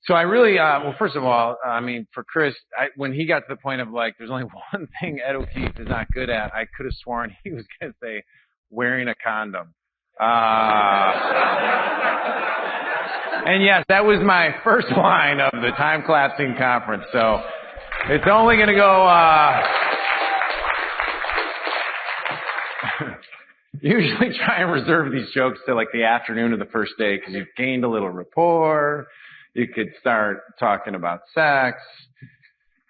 So I really, well, first of all, I mean, for Chris, when he got to the point of like, there's only one thing Ed O'Keefe is not good at, I could have sworn he was going to say wearing a condom. And yes, that was my first line of the time collapsing conference. So it's only going to go, usually try and reserve these jokes to like the afternoon of the first day because you've gained a little rapport. You could start talking about sex.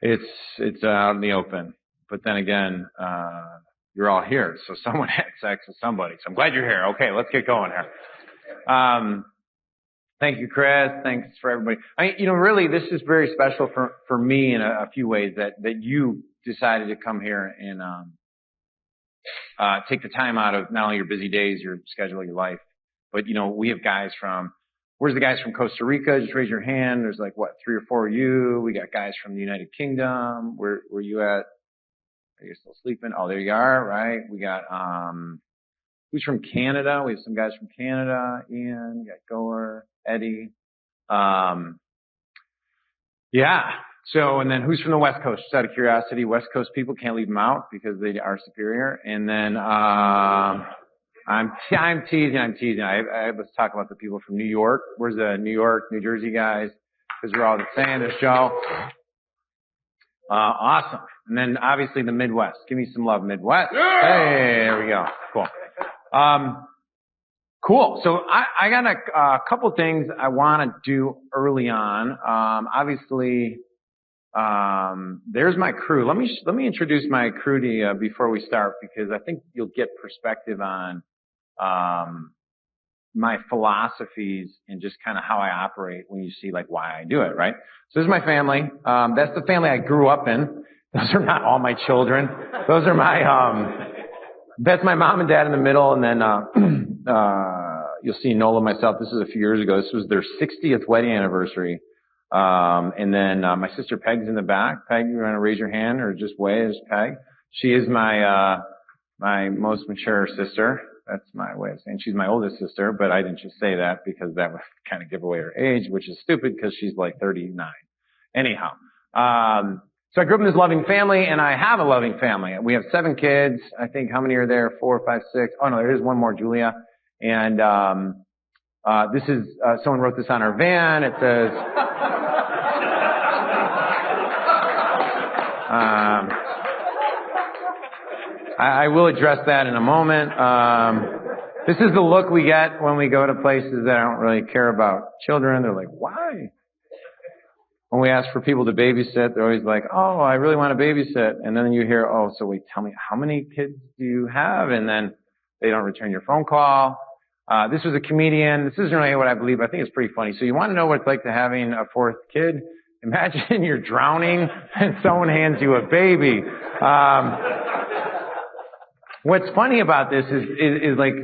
It's out in the open. But then again, you're all here, so someone had sex with somebody. So I'm glad you're here. Okay, let's get going here. Thank you, Chris. Thanks for everybody. Really, this is very special for me in a few ways that you decided to come here and take the time out of not only your busy days, your schedule, your life, but we have guys from. Where's the guys from Costa Rica? Just raise your hand. There's like, 3 or 4 of you. We got guys from the United Kingdom. Where you at? Are you still sleeping? Oh, there you are, right? We got, who's from Canada? We have some guys from Canada. Ian, we got Goer, Eddie. Yeah. So, and then who's from the West Coast? Just out of curiosity, West Coast people, can't leave them out because they are superior. And then, I'm teasing. Let's talk about the people from New York. Where's the New York, New Jersey guys? Because we're all the same. There's Joe. Awesome. And then obviously the Midwest. Give me some love, Midwest. Yeah! Hey, there we go. Cool. Cool. So I got a couple things I want to do early on. Obviously, there's my crew. Let me introduce my crew to you before we start because I think you'll get perspective on my philosophies and just kind of how I operate when you see like why I do it, right? So this is my family. That's the family I grew up in. Those are not all my children. Those are my, that's my mom and dad in the middle. And then, you'll see Nola and myself. This is a few years ago. This was their 60th wedding anniversary. And then, my sister Peg's in the back. Peg, you want to raise your hand or just wave as Peg? She is my most mature sister. That's my way of saying she's my oldest sister, but I didn't just say that because that would kind of give away her age, which is stupid because she's like 39. Anyhow, so I grew up in this loving family and I have a loving family. We have 7 kids. I think how many are there? 4, 5, 6. Oh no, there is one more, Julia. And, this is, someone wrote this on our van. It says, I will address that in a moment. This is the look we get when we go to places that don't really care about children. They're like, why? When we ask for people to babysit, they're always like, oh, I really want to babysit. And then you hear, oh, so wait, tell me, how many kids do you have? And then they don't return your phone call. This was a comedian. This isn't really what I believe. I think it's pretty funny. So you want to know what it's like to having a 4th kid? Imagine you're drowning and someone hands you a baby. What's funny about this is like,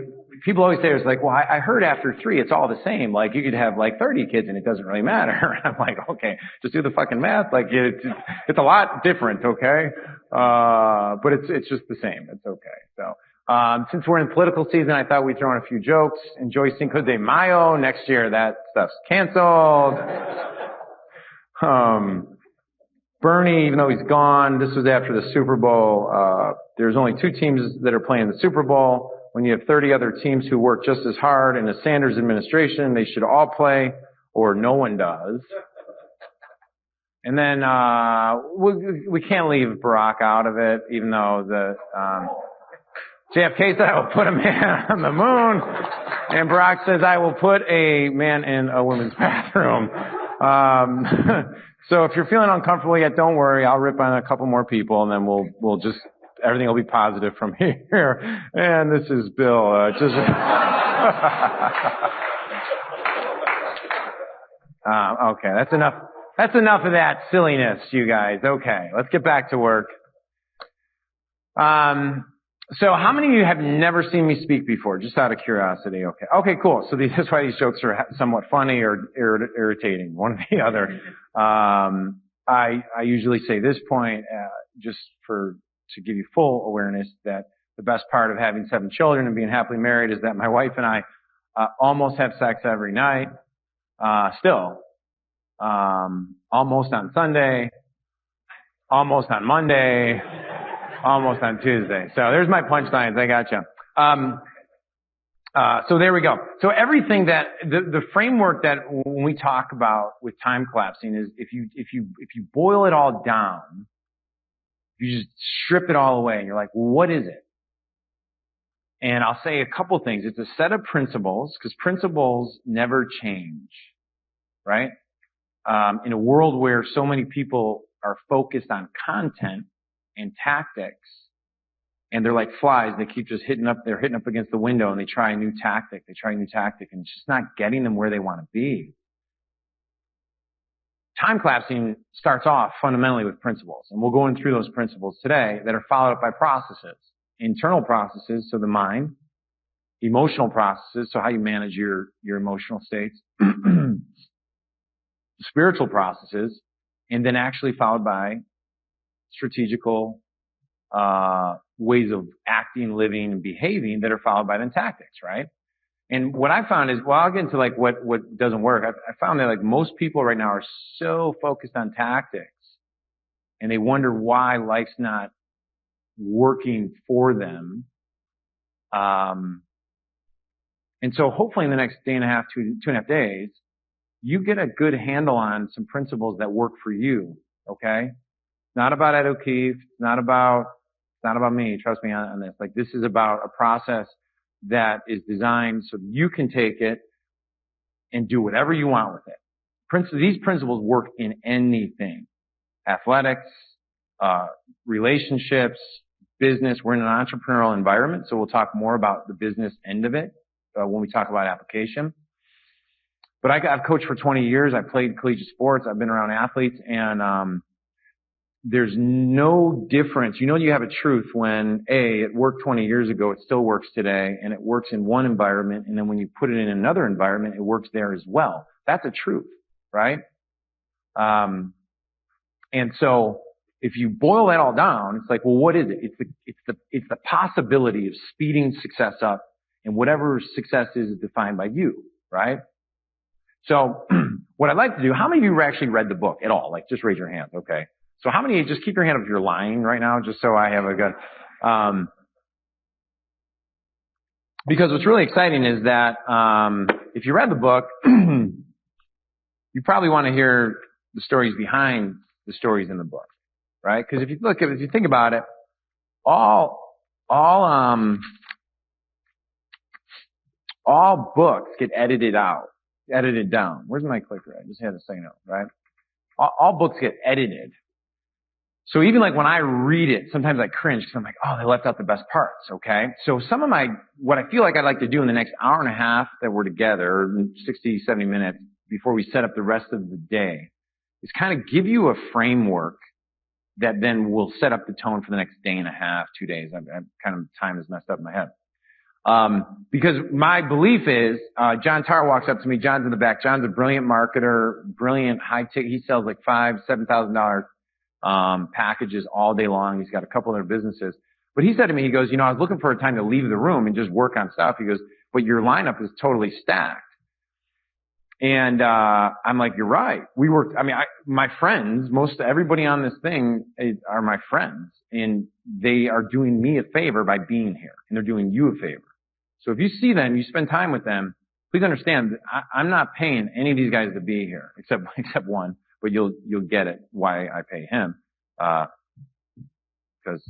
people always say, it's like, well, I heard after 3, it's all the same. Like, you could have like 30 kids and it doesn't really matter. I'm like, okay, just do the fucking math. Like, it's a lot different, okay? But it's just the same. It's okay. So, since we're in political season, I thought we'd throw in a few jokes. Enjoy Cinco de Mayo. Next year, that stuff's canceled. Bernie, even though he's gone, this was after the Super Bowl. There's only 2 teams that are playing the Super Bowl. When you have 30 other teams who work just as hard in the Sanders administration, they should all play, or no one does. And then, we can't leave Barack out of it, even though JFK said, I will put a man on the moon. And Barack says, I will put a man in a women's bathroom. So if you're feeling uncomfortable yet, don't worry. I'll rip on a couple more people and then we'll just, everything will be positive from here. And this is Bill, okay, that's enough. That's enough of that silliness, you guys. Okay, let's get back to work. So how many of you have never seen me speak before? Just out of curiosity. Okay. Okay, cool. So that's why these jokes are somewhat funny or irritating, one or the other. I usually say this point, just to give you full awareness that the best part of having 7 children and being happily married is that my wife and I, almost have sex every night, still. almost on Sunday, almost on Monday, almost on Tuesday. So there's my punchlines. I got you. So there we go. So everything that the framework that when we talk about with time collapsing is if you boil it all down, you just strip it all away and you're like, well, what is it? And I'll say a couple things. It's a set of principles, because principles never change, right? In a world where so many people are focused on content and tactics, and they're like flies, they keep just they're hitting up against the window and they try a new tactic, and it's just not getting them where they want to be. Time collapsing starts off fundamentally with principles, and we'll go in through those principles today that are followed up by processes. Internal processes, so the mind. Emotional processes, so how you manage your emotional states. Spiritual processes, and then actually followed by strategical ways of acting, living, and behaving that are followed by then tactics, right? And what I found is, well, I'll get into like what doesn't work. I found that like most people right now are so focused on tactics, and they wonder why life's not working for them. And so hopefully in the next day and a half, two and a half days, you get a good handle on some principles that work for you. Okay. It's not about Ed O'Keefe. It's not about me. Trust me on this. Like, this is about a process that is designed so that you can take it and do whatever you want with it. These principles work in anything. Athletics, relationships, business. We're in an entrepreneurial environment, so we'll talk more about the business end of it when we talk about application. But I've coached for 20 years. I played collegiate sports. I've been around athletes, and there's no difference. You know, you have a truth when it worked 20 years ago, it still works today, and it works in one environment, and then when you put it in another environment, it works there as well. That's a truth, right? And so if you boil that all down, it's like, well, what is it? It's the possibility of speeding success up, and whatever success is defined by you, right? So what I'd like to do, how many of you actually read the book at all? Like, just raise your hand. Okay. So how many, just keep your hand up if you're lying right now, just so I have a good, because what's really exciting is that, if you read the book, you probably want to hear the stories behind the stories in the book, right? Because if you think about it, all books get edited down. Where's my clicker? I just had to say no, right? All books get edited. So even like when I read it, sometimes I cringe because I'm like, oh, they left out the best parts, okay? So what I feel like I'd like to do in the next hour and a half that we're together, 60, 70 minutes, before we set up the rest of the day, is kind of give you a framework that then will set up the tone for the next day and a half, 2 days. Time is messed up in my head. Because my belief is, John Tarr walks up to me. John's in the back. John's a brilliant marketer, brilliant high ticket. He sells like $5,000-$7,000 packages all day long. He's got a couple other businesses. But he said to me, he goes, I was looking for a time to leave the room and just work on stuff. He goes, but your lineup is totally stacked. And I'm like, you're right. My friends, everybody on this thing are my friends, and they are doing me a favor by being here, and they're doing you a favor. So if you see them, you spend time with them, please understand that I'm not paying any of these guys to be here, except one, but you'll get it why I pay him, because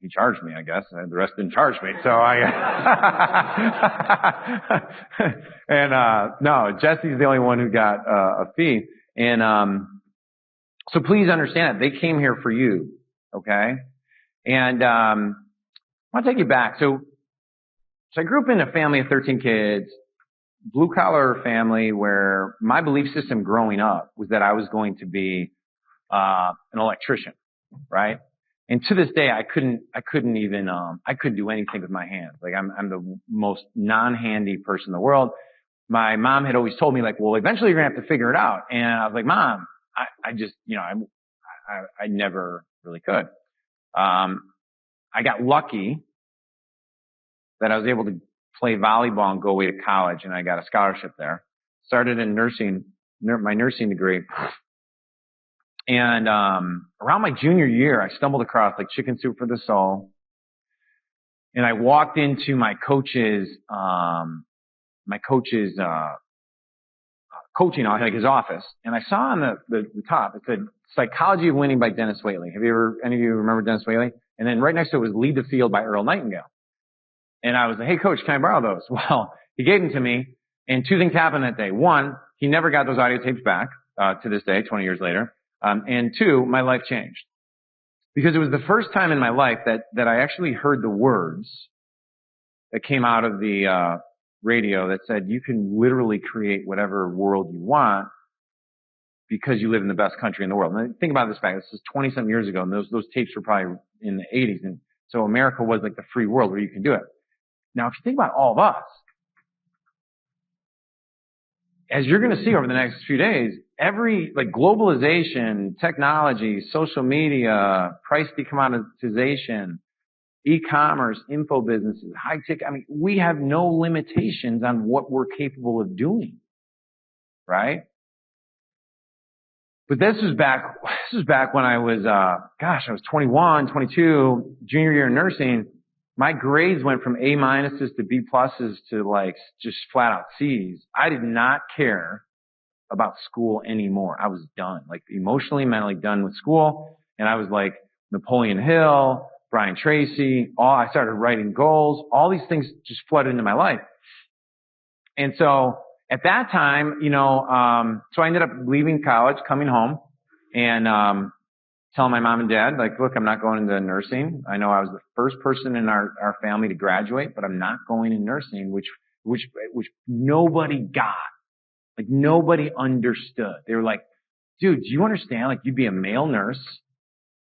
he charged me, I guess. The rest didn't charge me. So no, Jesse's the only one who got a fee. And so please understand that they came here for you, okay? And I want to take you back. So I grew up in a family of 13 kids, blue collar family, where my belief system growing up was that I was going to be an electrician, right? And to this day, I couldn't do anything with my hands. Like, I'm the most non-handy person in the world. My mom had always told me, like, well, eventually you're going to have to figure it out. And I was like, Mom, I never really could. I got lucky that I was able to play volleyball and go away to college, and I got a scholarship there. Started in nursing my nursing degree. And around my junior year, I stumbled across like Chicken Soup for the Soul. And I walked into my coach's coaching, like his office, and I saw on the top, it said Psychology of Winning by Dennis Waitley. Any of you remember Dennis Waitley? And then right next to it was Lead the Field by Earl Nightingale. And I was like, hey coach, can I borrow those? Well, he gave them to me, and two things happened that day. One, he never got those audio tapes back, to this day, 20 years later. And two, my life changed. Because it was the first time in my life that I actually heard the words that came out of the, radio that said you can literally create whatever world you want because you live in the best country in the world. And think about this back. This is 20-something years ago, and those tapes were probably in the 80s. And so America was like the free world where you can do it. Now, if you think about all of us, as you're going to see over the next few days, every, like, globalization, technology, social media, price decommoditization, e-commerce, info businesses, high tech. I mean, we have no limitations on what we're capable of doing, right? But this was back when I was, I was 21, 22, junior year in nursing. My grades went from A minuses to B pluses to like just flat out C's. I did not care about school anymore. I was done, like emotionally, mentally done with school. And I was like Napoleon Hill, Brian Tracy, I started writing goals. All these things just flooded into my life. And so at that time, so I ended up leaving college, coming home, and telling my mom and dad, like, look, I'm not going into nursing. I know I was the first person in our family to graduate, but I'm not going in nursing, which nobody got. Like, nobody understood. They were like, dude, do you understand? Like, you'd be a male nurse.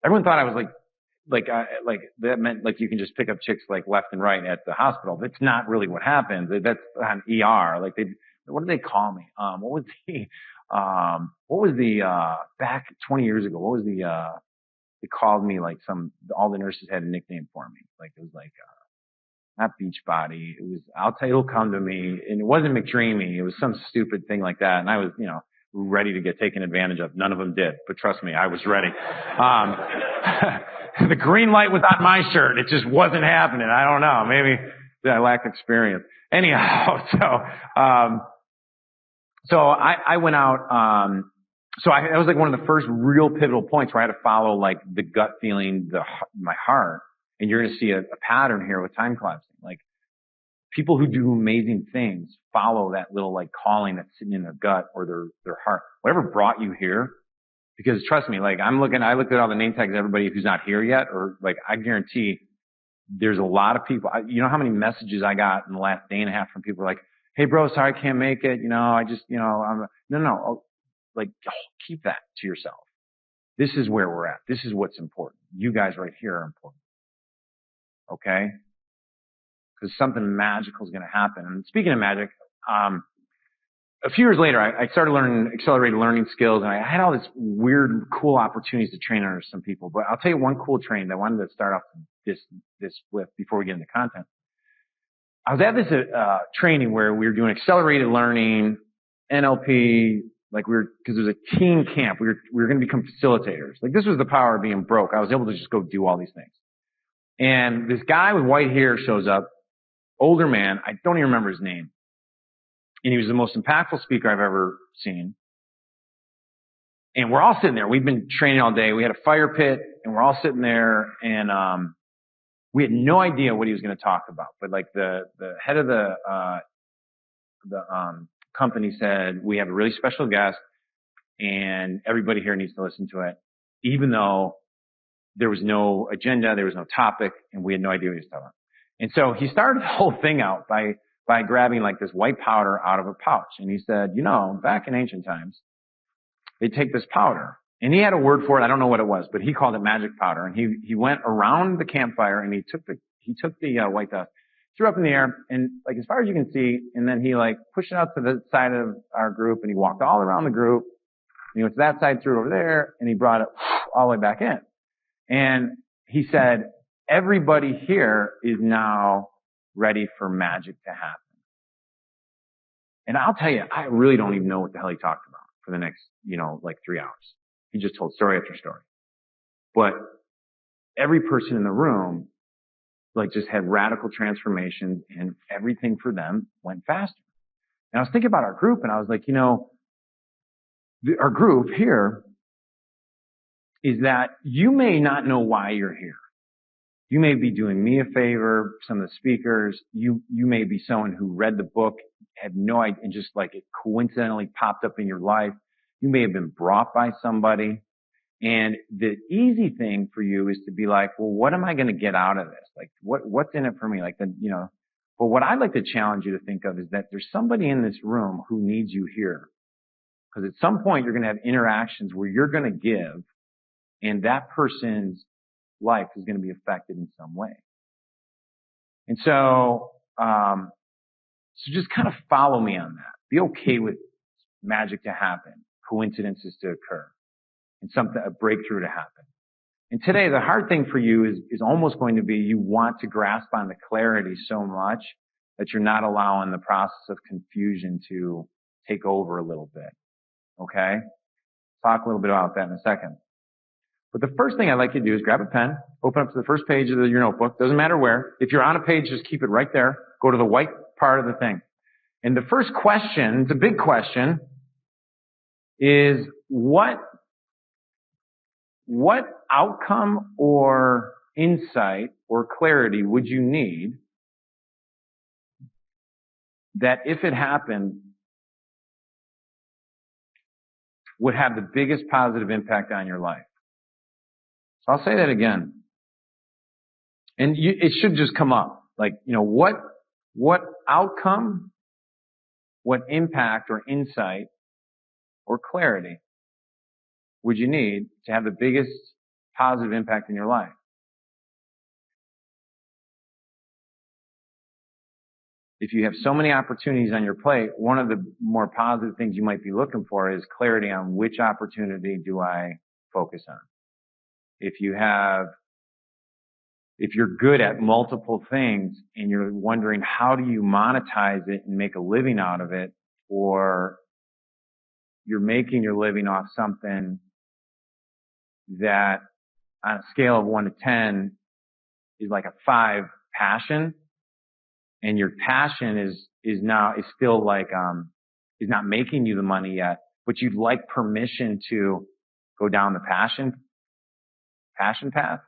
Everyone thought I was like that meant like you can just pick up chicks like left and right at the hospital. That's not really what happens. That's on ER. Like what did they call me? What was the back 20 years ago? What was they called me like all the nurses had a nickname for me. Like it was like, not Beachbody. It was, I'll tell you, it'll come to me. And it wasn't McDreamy. It was some stupid thing like that. And I was, ready to get taken advantage of. None of them did, but trust me, I was ready. The green light was on my shirt. It just wasn't happening. I don't know. Maybe I lacked experience. Anyhow, so I went out. That was like one of the first real pivotal points where I had to follow like the gut feeling, my heart. And you're going to see a pattern here with time collapsing. Like people who do amazing things follow that little like calling that's sitting in their gut or their heart. Whatever brought you here. Because trust me, like I looked at all the name tags of everybody who's not here yet, or like I guarantee there's a lot of people. You know how many messages I got in the last day and a half from people like, hey bro, sorry I can't make it. I just, no. Like keep that to yourself. This is where we're at. This is what's important. You guys right here are important. Okay? Because something magical is going to happen. And speaking of magic, a few years later, I started learning accelerated learning skills, and I had all this weird, cool opportunities to train under some people. But I'll tell you one cool training that I wanted to start off this with before we get into content. I was at this training where we were doing accelerated learning, NLP, because it was a teen camp. We were going to become facilitators. Like this was the power of being broke. I was able to just go do all these things. And this guy with white hair shows up, older man. I don't even remember his name. And he was the most impactful speaker I've ever seen. And we're all sitting there. We've been training all day. We had a fire pit, and we're all sitting there, and we had no idea what he was going to talk about. But like the head of the company said, we have a really special guest, and everybody here needs to listen to it, even though there was no agenda, there was no topic, and we had no idea what he was talking about. And so he started the whole thing out by grabbing like this white powder out of a pouch. And he said, back in ancient times, they take this powder. And he had a word for it. I don't know what it was, but he called it magic powder. And he went around the campfire and he took the white dust, threw up in the air, and like as far as you can see, and then he like pushed it out to the side of our group, and he walked all around the group. And he went to that side, threw it over there, and he brought it all the way back in. And he said, everybody here is now ready for magic to happen. And I'll tell you, I really don't even know what the hell he talked about. for the next, like 3 hours. He just told story after story. But every person in the room, like, just had radical transformations, and everything for them went faster. And I was thinking about our group, and I was like, our group here is that you may not know why you're here. You may be doing me a favor, some of the speakers. You may be someone who read the book, had no idea, and just like it coincidentally popped up in your life. You may have been brought by somebody. And the easy thing for you is to be like, well, what am I going to get out of this? Like, what's in it for me? Like, but what I'd like to challenge you to think of is that there's somebody in this room who needs you here. Because at some point you're going to have interactions where you're going to give, and that person's life is going to be affected in some way. And so just kind of follow me on that. Be okay with magic to happen, coincidences to occur, and a breakthrough to happen. And today, the hard thing for you is almost going to be you want to grasp on the clarity so much that you're not allowing the process of confusion to take over a little bit. Okay? Talk a little bit about that in a second. But the first thing I'd like you to do is grab a pen, open up to the first page of your notebook. Doesn't matter where. If you're on a page, just keep it right there. Go to the white part of the thing. And the first question, the big question, is what outcome or insight or clarity would you need that, if it happened, would have the biggest positive impact on your life? So I'll say that again. And it should just come up. Like, what outcome, what impact or insight or clarity would you need to have the biggest positive impact in your life? If you have so many opportunities on your plate, one of the more positive things you might be looking for is clarity on which opportunity do I focus on. If you're good at multiple things and you're wondering how do you monetize it and make a living out of it, or you're making your living off something that on a scale of 1 to 10 is like a 5 passion, and your passion is still like is not making you the money yet, but you'd like permission to go down the passion path.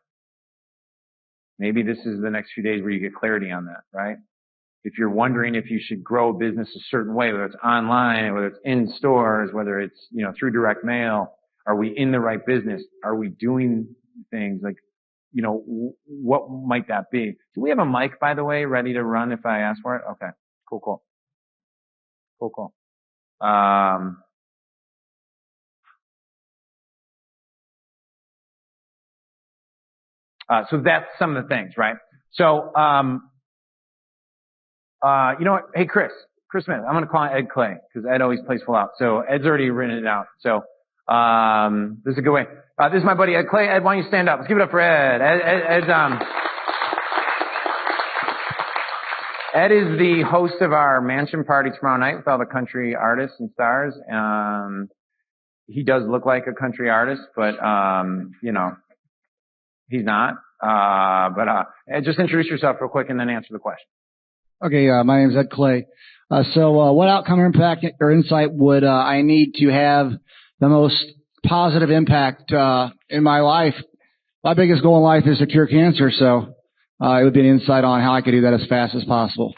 Maybe this is the next few days where you get clarity on that, right? If you're wondering if you should grow a business a certain way, whether it's online, whether it's in stores, whether it's, through direct mail, are we in the right business? Are we doing things like, what might that be? Do we have a mic, by the way, ready to run if I ask for it? Okay. Cool. So that's some of the things, right? So, you know what? Hey, Chris Smith, I'm going to call Ed Clay because Ed always plays full out. So Ed's already written it out. So, this is a good way. This is my buddy Ed Clay. Ed, why don't you stand up? Let's give it up for Ed. Ed is the host of our mansion party tomorrow night with all the country artists and stars. He does look like a country artist, but, he's not. Ed, just introduce yourself real quick and then answer the question. Okay, my name is Ed Clay. So what outcome or impact or insight would I need to have the most positive impact in my life? My biggest goal in life is to cure cancer, so it would be an insight on how I could do that as fast as possible.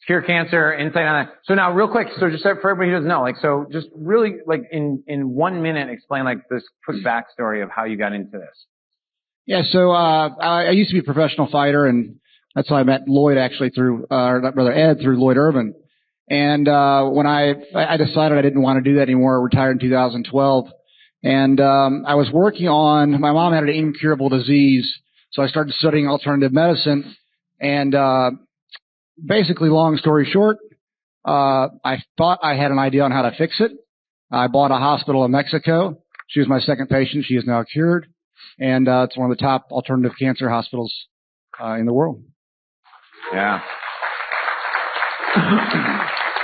Cure cancer, insight on that. So now, real quick, so just for everybody who doesn't know, so just really, in 1 minute, explain this quick backstory of how you got into this. Yeah, so I used to be a professional fighter, and that's how I met Lloyd actually through, Ed through Lloyd Irvin. And when I decided I didn't want to do that anymore, retired in 2012, and I was working on, my mom had an incurable disease, so I started studying alternative medicine, and basically, long story short, I thought I had an idea on how to fix it. I bought a hospital in Mexico. She was my second patient. She is now cured, and it's one of the top alternative cancer hospitals in the world. Yeah.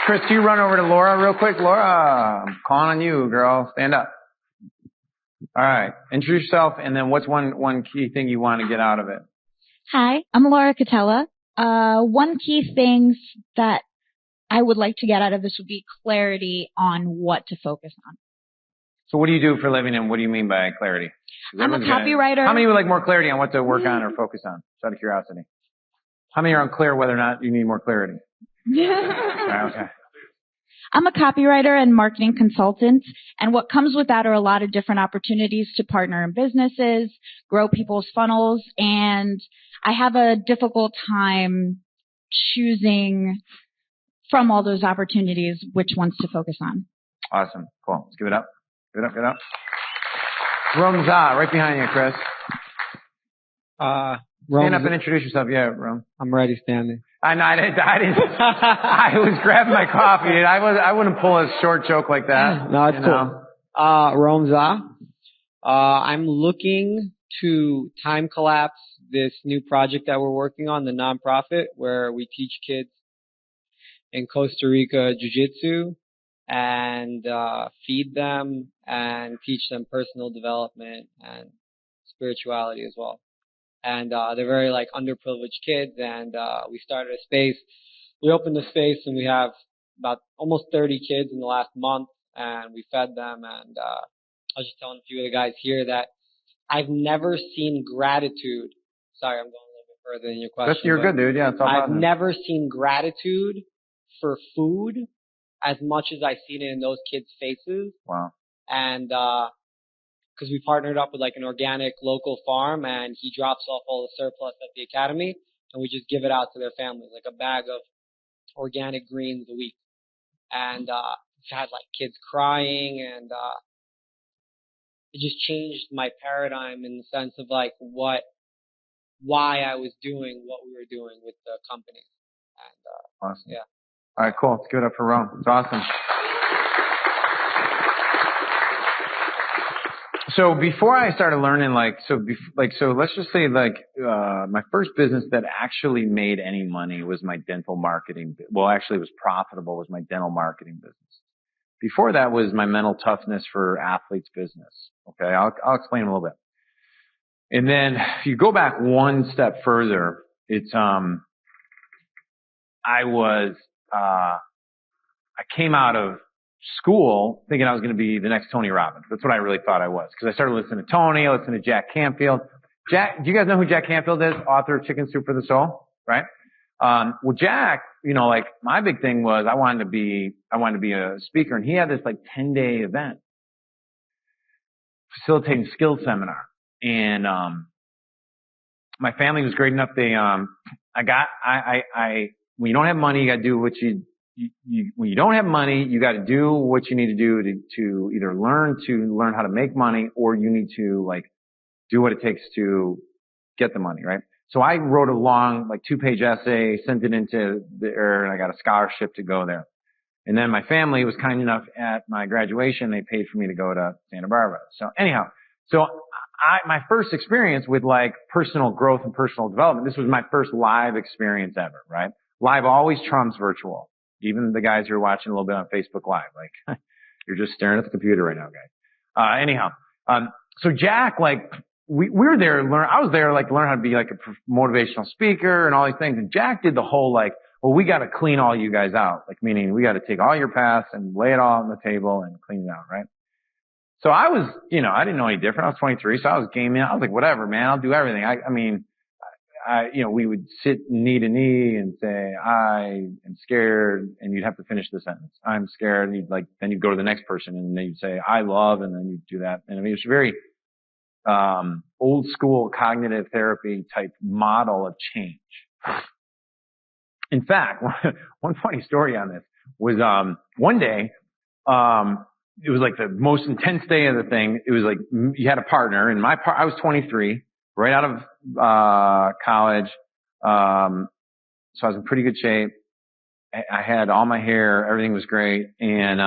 Chris, can you run over to Laura real quick? Laura, I'm calling on you, girl. Stand up. All right. Introduce yourself, and then what's one key thing you want to get out of it? Hi, I'm Laura Catella. One key thing that I would like to get out of this would be clarity on what to focus on. So what do you do for a living, and what do you mean by clarity? I'm a copywriter. How many would like more clarity on what to work on or focus on? Just out of curiosity. How many are unclear whether or not you need more clarity? Okay. I'm a copywriter and marketing consultant, and what comes with that are a lot of different opportunities to partner in businesses, grow people's funnels, and I have a difficult time choosing from all those opportunities which ones to focus on. Awesome. Cool. Let's give it up. Give it up. Give it up. Romza, right behind you, Chris. Stand up and introduce yourself. Yeah, Rom. I'm ready, Stanley. I didn't. I was grabbing my coffee. I wouldn't pull a short joke like that. No, it's cool. Romza. I'm looking to time collapse this new project that we're working on, the nonprofit, where we teach kids in Costa Rica jiu-jitsu and feed them and teach them personal development and spirituality as well. And they're very like underprivileged kids, and we started a space. We opened the space, and we have about almost 30 kids in the last month, and we fed them. And I was just telling a few of the guys here that I've never seen gratitude. Sorry, I'm going a little bit further than your question. You're good, dude. Yeah, it's all I've positive. never seen gratitude for food as much as I've seen it in those kids' faces. Wow. And because we partnered up with like an organic local farm, and he drops off all the surplus at the academy, and we just give it out to their families, like a bag of organic greens a week. And we've had like kids crying, and it just changed my paradigm in the sense of like why I was doing what we were doing with the company. And awesome. Yeah. All right, cool. Let's give it up for Rome. It's awesome. So before I started learning, so let's just say my first business that actually made any money was my dental marketing. Well, actually, it was profitable. Was my dental marketing business. Before that was my mental toughness for athletes business. Okay, I'll explain a little bit. And then if you go back one step further, it's I came out of school thinking I was going to be the next Tony Robbins. That's what I really thought I was, because I started listening to Tony, I listened to Jack Canfield. Do you guys know who Jack Canfield is? Author of Chicken Soup for the Soul, right? Well, Jack, like my big thing was I wanted to be a speaker, and he had this like 10-day event, facilitating skills seminar. And, my family was great enough. When you don't have money, you got to do what when you don't have money, you got to do what you need to do to either learn how to make money, or you need to like do what it takes to get the money, right? So I wrote a long, like 2-page essay, sent it into there, and I got a scholarship to go there. And then my family was kind enough at my graduation, they paid for me to go to Santa Barbara. So anyhow, my first experience with like personal growth and personal development, this was my first live experience ever, right? Live always trumps virtual. Even the guys who are watching a little bit on Facebook Live, like, you're just staring at the computer right now, guys. So Jack, like, we were there I was there, like, to learn how to be, like, a motivational speaker and all these things. And Jack did the whole, like, well, we got to clean all you guys out. Like, meaning we got to take all your past and lay it all on the table and clean it out, right? So I was, I didn't know any different. I was 23, so I was gaming. I was like, whatever, man, I'll do everything. We would sit knee to knee and say, I am scared, and you'd have to finish the sentence. I'm scared, and then you'd go to the next person, and then you'd say, I love, and then you'd do that. And it was very, old school cognitive therapy type model of change. In fact, one funny story on this was, one day, it was like the most intense day of the thing. It was like, you had a partner, and I was 23. Right out of college, so I was in pretty good shape. I had all my hair, everything was great, and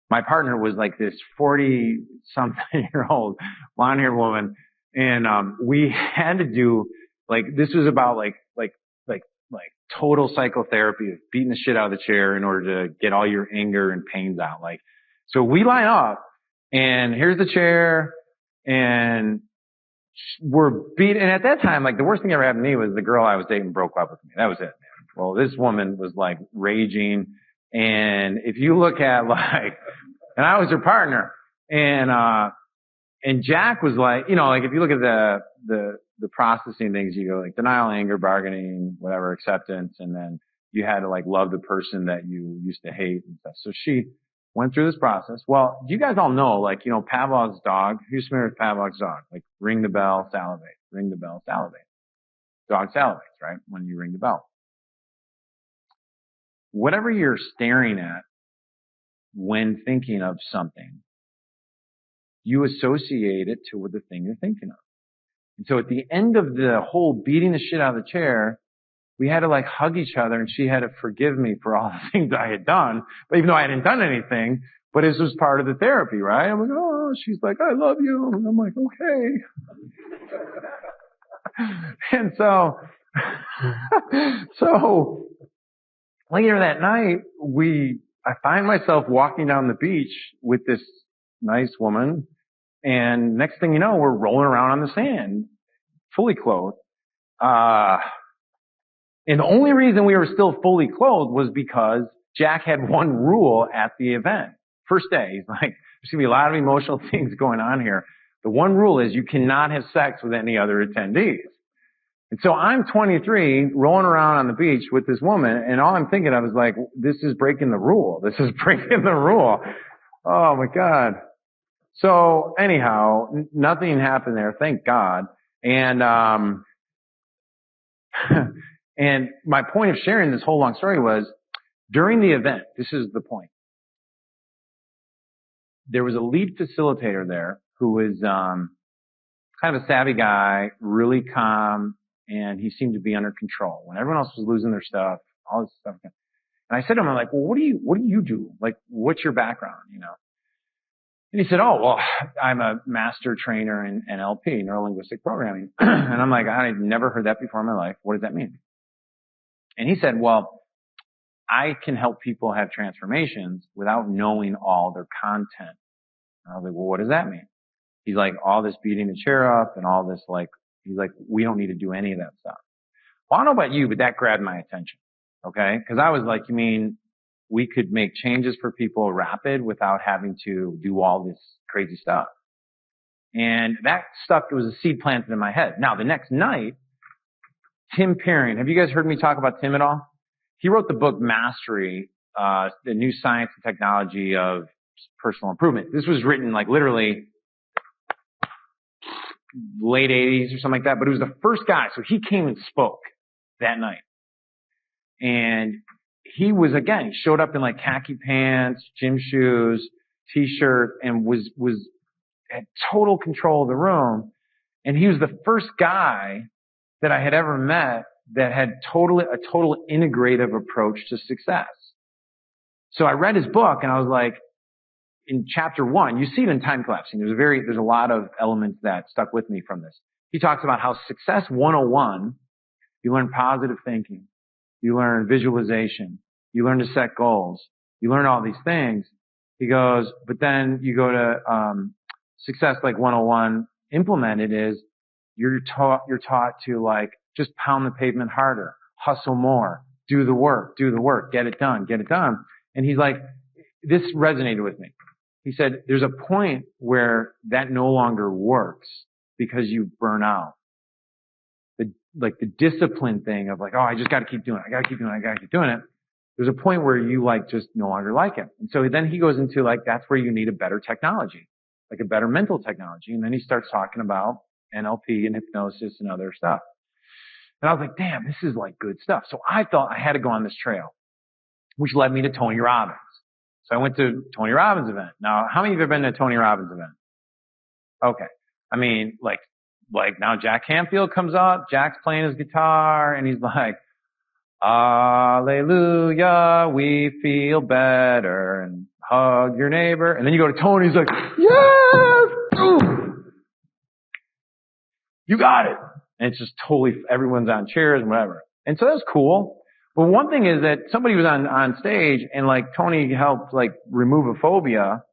my partner was like this 40-something-year-old blonde-haired woman, and we had to do this was about like total psychotherapy of beating the shit out of the chair in order to get all your anger and pains out. Like, so we line up and here's the chair and we're beating. And at that time, like the worst thing ever happened to me was the girl I was dating broke up with me. That was it, man. Well, this woman was like raging. And if you look at like, and I was her partner and Jack was like, you know, like if you look at the processing things, you go like denial, anger, bargaining, whatever, acceptance, and then you had to like love the person that you used to hate and stuff. So she went through this process. Well, you guys all know, like, you know, Pavlov's dog. Who's familiar with Pavlov's dog? Like ring the bell, salivate. Ring the bell, salivate. Dog salivates, right? When you ring the bell. Whatever you're staring at when thinking of something, you associate it to the thing you're thinking of. And so at the end of the whole beating the shit out of the chair, we had to like hug each other and she had to forgive me for all the things I had done. But even though I hadn't done anything, but this was part of the therapy, right? I'm like, oh, she's like, I love you. And I'm like, okay. And so later that night, I find myself walking down the beach with this nice woman. And next thing you know, we're rolling around on the sand, fully clothed. And the only reason we were still fully clothed was because Jack had one rule at the event. First day, he's like, there's going to be a lot of emotional things going on here. The one rule is you cannot have sex with any other attendees. And so I'm 23, rolling around on the beach with this woman, and all I'm thinking of is like, this is breaking the rule. This is breaking the rule. Oh my God. So anyhow, nothing happened there, thank God. And and my point of sharing this whole long story was, during the event, this is the point. There was a lead facilitator there who was kind of a savvy guy, really calm, and he seemed to be under control. When everyone else was losing their stuff, all this stuff. And I said to him, I'm like, well, what do you do? Like, what's your background, you know? And he said, oh, well, I'm a master trainer in NLP, neuro-linguistic programming. And I'm like, I've never heard that before in my life. What does that mean? And he said, well, I can help people have transformations without knowing all their content. And I was like, well, what does that mean? He's like, all this beating the chair up and all this, like, he's like, we don't need to do any of that stuff. Well, I don't know about you, but that grabbed my attention. Okay? Because I was like, you mean we could make changes for people rapid without having to do all this crazy stuff? And that stuff was a seed planted in my head. Now, the next night, Tim Perrin, have you guys heard me talk about Tim at all? He wrote the book Mastery, the new science and technology of personal improvement. This was written like literally late 80s or something like that, but it was the first guy. So he came and spoke that night. And he was, again, he showed up in like khaki pants, gym shoes, t-shirt, and had total control of the room. And he was the first guy that I had ever met that had a total integrative approach to success. So I read his book and I was like, in chapter 1, you see it in time collapsing. There's a lot of elements that stuck with me from this. He talks about how success 101, you learn positive thinking, you learn visualization, you learn to set goals, you learn all these things. He goes, but then you go to success like 101 implemented is you're taught to like just pound the pavement harder, hustle more, do the work, get it done. And he's like, this resonated with me. He said, there's a point where that no longer works because you burn out. The discipline thing of like, oh, I just got to keep doing it. There's a point where you like just no longer like it. And so then he goes into like, that's where you need a better technology, like a better mental technology. And then he starts talking about NLP and hypnosis and other stuff. And I was like, damn, this is like good stuff. So I thought I had to go on this trail, which led me to Tony Robbins. So I went to Tony Robbins' event. Now, how many of you have been to a Tony Robbins event? Okay. I mean, like now Jack Canfield comes up, Jack's playing his guitar, and he's like, hallelujah, we feel better, and hug your neighbor. And then you go to Tony, he's like, yes! Ooh. You got it. And it's just totally, everyone's on chairs and whatever. And so that was cool. Well, one thing is that somebody was on stage and like Tony helped like remove a phobia.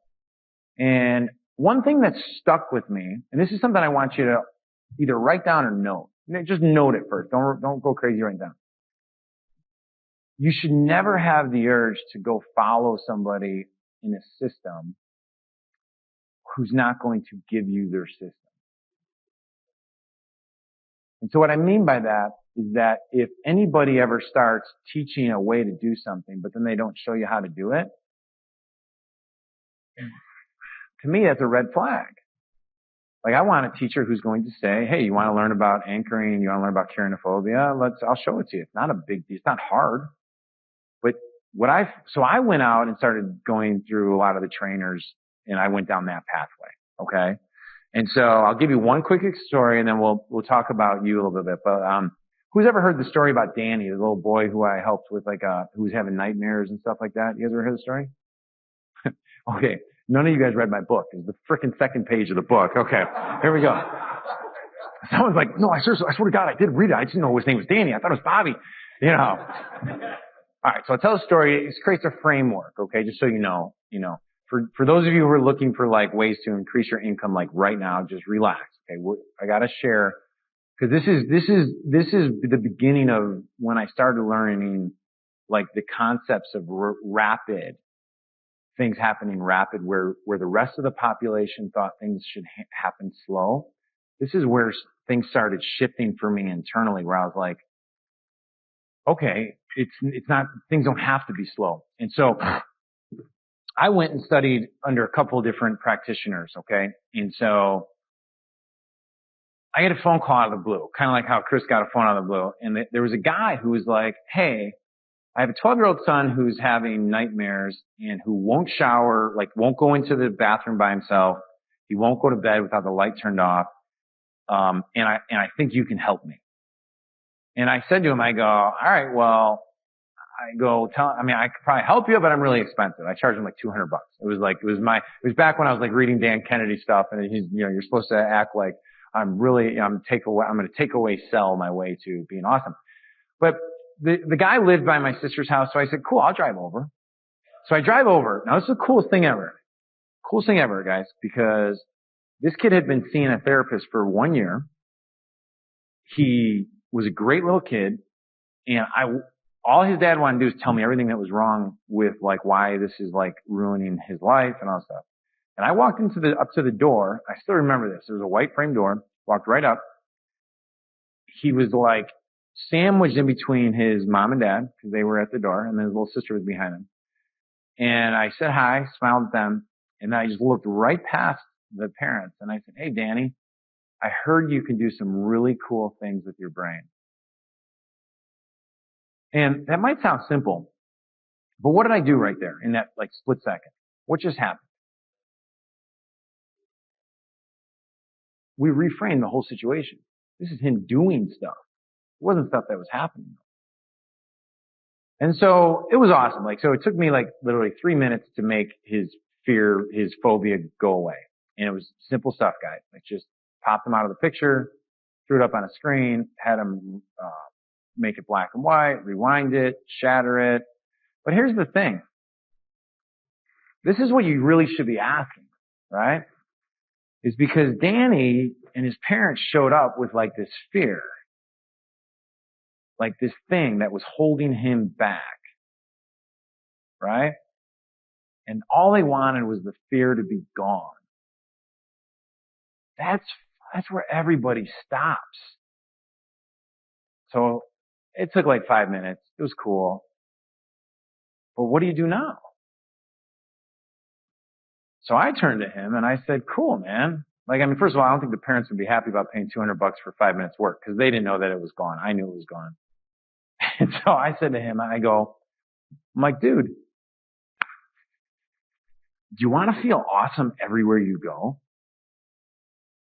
And one thing that stuck with me, and this is something I want you to either write down or note. Just note it first. Don't go crazy writing down. You should never have the urge to go follow somebody in a system who's not going to give you their system. And so what I mean by that is that if anybody ever starts teaching a way to do something, but then they don't show you how to do it, to me, that's a red flag. Like, I want a teacher who's going to say, hey, you want to learn about anchoring? You want to learn about keratophobia? I'll show it to you. It's not a big deal. It's not hard. But so I went out and started going through a lot of the trainers, and I went down that pathway. Okay. And so I'll give you one quick story, and then we'll talk about you a little bit. But, who's ever heard the story about Danny, the little boy who I helped with, who was having nightmares and stuff like that? You guys ever heard the story? Okay. None of you guys read my book. It's the frickin' second page of the book. Okay. Here we go. Someone's like, no, I swear to God, I did read it. I didn't know his name was Danny. I thought it was Bobby. You know. All right. So I'll tell a story. It creates a framework. Okay. Just so you know, for those of you who are looking for like ways to increase your income, like right now, just relax. Okay. I got to share, because this is the beginning of when I started learning like the concepts of rapid things happening rapid, where the rest of the population thought things should happen slow. This is where things started shifting for me internally, where I was like, okay, it's not, things don't have to be slow. And so I went and studied under a couple of different practitioners. Okay. And so I get a phone call out of the blue, kind of like how Chris got a phone out of the blue. And there was a guy who was like, hey, I have a 12-year-old son who's having nightmares and who won't shower, like won't go into the bathroom by himself. He won't go to bed without the light turned off. And I think you can help me. And I said to him, I go, all right, well, I could probably help you, but I'm really expensive. I charge him like $200. It was back when I was like reading Dan Kennedy stuff, and you're supposed to act like I'm going to take away sell my way to being awesome. But the guy lived by my sister's house, so I said, cool, I'll drive over. So I drive over. Now, this is the coolest thing ever. Coolest thing ever, guys, because this kid had been seeing a therapist for 1 year. He was a great little kid, and all his dad wanted to do is tell me everything that was wrong with, like, why this is, like, ruining his life and all that stuff. And I walked up to the door. I still remember this. There was a white frame door. Walked right up. He was, like, sandwiched in between his mom and dad, because they were at the door, and then his little sister was behind him. And I said hi, smiled at them, and then I just looked right past the parents, and I said, hey, Danny, I heard you can do some really cool things with your brain. And that might sound simple, but what did I do right there in that, like, split second? What just happened? We reframed the whole situation. This is him doing stuff. It wasn't stuff that was happening. And so it was awesome. Like, so it took me like literally 3 minutes to make his phobia go away. And it was simple stuff, guys. Like, just popped him out of the picture, threw it up on a screen, had him, make it black and white, rewind it, shatter it. But here's the thing. This is what you really should be asking, right? Is because Danny and his parents showed up with like this fear. Like this thing that was holding him back, right? And all they wanted was the fear to be gone. That's where everybody stops. So it took like 5 minutes. It was cool. But what do you do now? So I turned to him and I said, cool, man. Like, I mean, first of all, I don't think the parents would be happy about paying $200 for 5 minutes work, because they didn't know that it was gone. I knew it was gone. And so I said to him, I'm like, dude, do you want to feel awesome everywhere you go?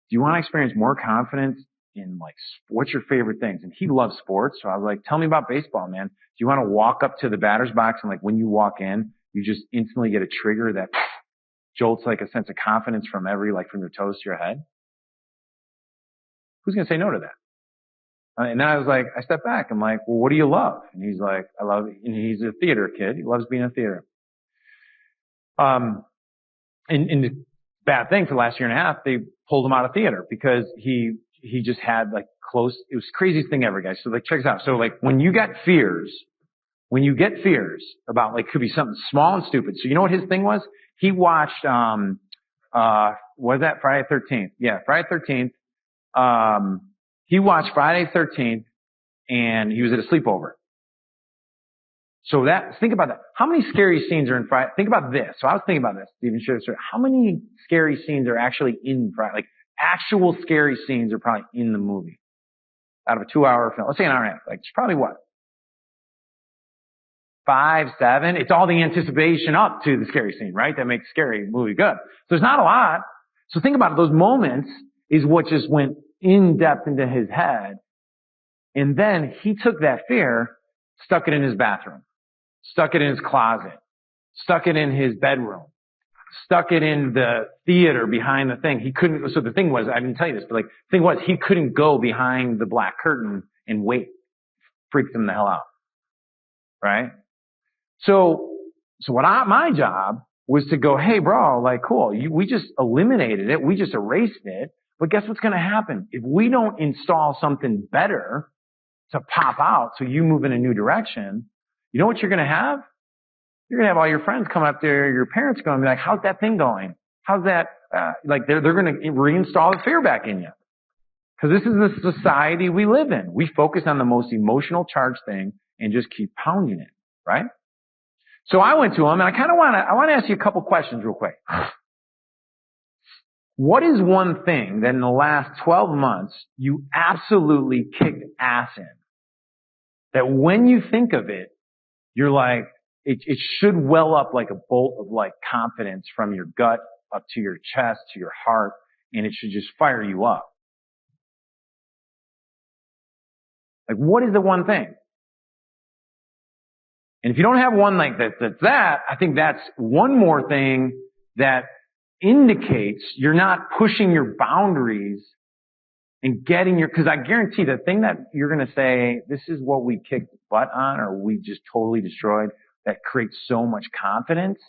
Do you want to experience more confidence in, like, what's your favorite things? And he loves sports. So I was like, tell me about baseball, man. Do you want to walk up to the batter's box and, like, when you walk in, you just instantly get a trigger that jolts like a sense of confidence from from your toes to your head? Who's going to say no to that? And then I was like, I stepped back. I'm like, well, what do you love? And he's like, I love, and he's a theater kid. He loves being in theater. And the bad thing for the last year and a half, they pulled him out of theater because he just had like it was the craziest thing ever, guys. So like, check this out. So like, when you get fears about like, could be something small and stupid. So you know what his thing was? He watched, was that Friday the 13th? Yeah, Friday the 13th. He watched Friday the 13th and he was at a sleepover. So think about that. How many scary scenes are in Friday? Think about this. So I was thinking about this, Stephen, share this story. How many scary scenes are actually in Friday? Like actual scary scenes are probably in the movie out of a 2-hour film. Let's say an hour and a half. Like it's probably what? 5, 7. It's all the anticipation up to the scary scene, right? That makes scary movie good. So there's not a lot. So think about it. Those moments is what just went in depth into his head. And then he took that fear, stuck it in his bathroom, stuck it in his closet, stuck it in his bedroom, stuck it in the theater behind the thing. He couldn't, so the thing was, I didn't tell you this, but like, the thing was, he couldn't go behind the black curtain and wait. Freaked him the hell out. Right? So my job was to go, hey bro, like cool, we just eliminated it, we just erased it, but guess what's gonna happen? If we don't install something better to pop out so you move in a new direction, you know what you're gonna have? You're gonna have all your friends come up there, your parents going to be like, how's that thing going? How's that, like they're gonna reinstall the fear back in you. Cause this is the society we live in. We focus on the most emotional charged thing and just keep pounding it, right? So I went to him and I want to ask you a couple questions real quick. What is one thing that in the last 12 months you absolutely kicked ass in? That when you think of it, you're like, it should well up like a bolt of like confidence from your gut up to your chest, to your heart, and it should just fire you up. Like what is the one thing? And if you don't have one like that, I think that's one more thing that indicates you're not pushing your boundaries and because I guarantee the thing that you're going to say, this is what we kicked butt on or we just totally destroyed that creates so much confidence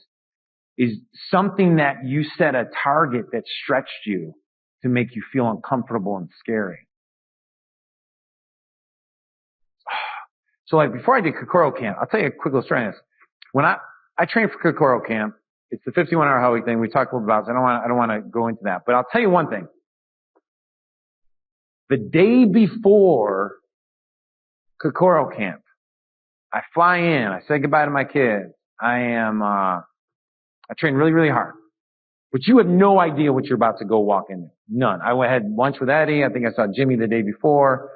is something that you set a target that stretched you to make you feel uncomfortable and scary. So like before I did Kokoro Camp, I'll tell you a quick little story on this. When I trained for Kokoro Camp, it's the 51-hour hell week thing. We talked a little about it. So I don't want to go into that. But I'll tell you one thing. The day before Kokoro Camp, I fly in, I say goodbye to my kids. I train really, really hard. But you have no idea what you're about to go walk into. None. I had lunch with Eddie. I think I saw Jimmy the day before.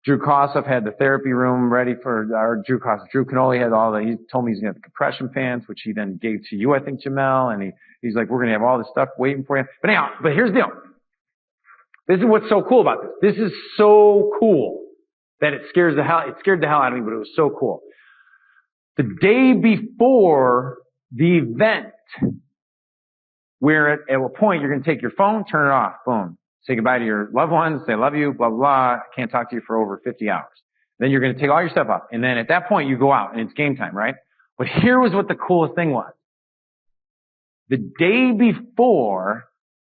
Drew Kossoff had the therapy room ready for, Drew Canoli had he told me he's going to have the compression pants, which he then gave to you, I think, Jamel, and he's like, we're going to have all this stuff waiting for you. But anyhow, here's the deal. This is what's so cool about this. This is so cool that it scared the hell out of me, but it was so cool. The day before the event, where at a point you're going to take your phone, turn it off, boom. Say goodbye to your loved ones, say love you, blah, blah, blah. I can't talk to you for over 50 hours. Then you're going to take all your stuff off. And then at that point you go out and it's game time, right? But here was what the coolest thing was. The day before,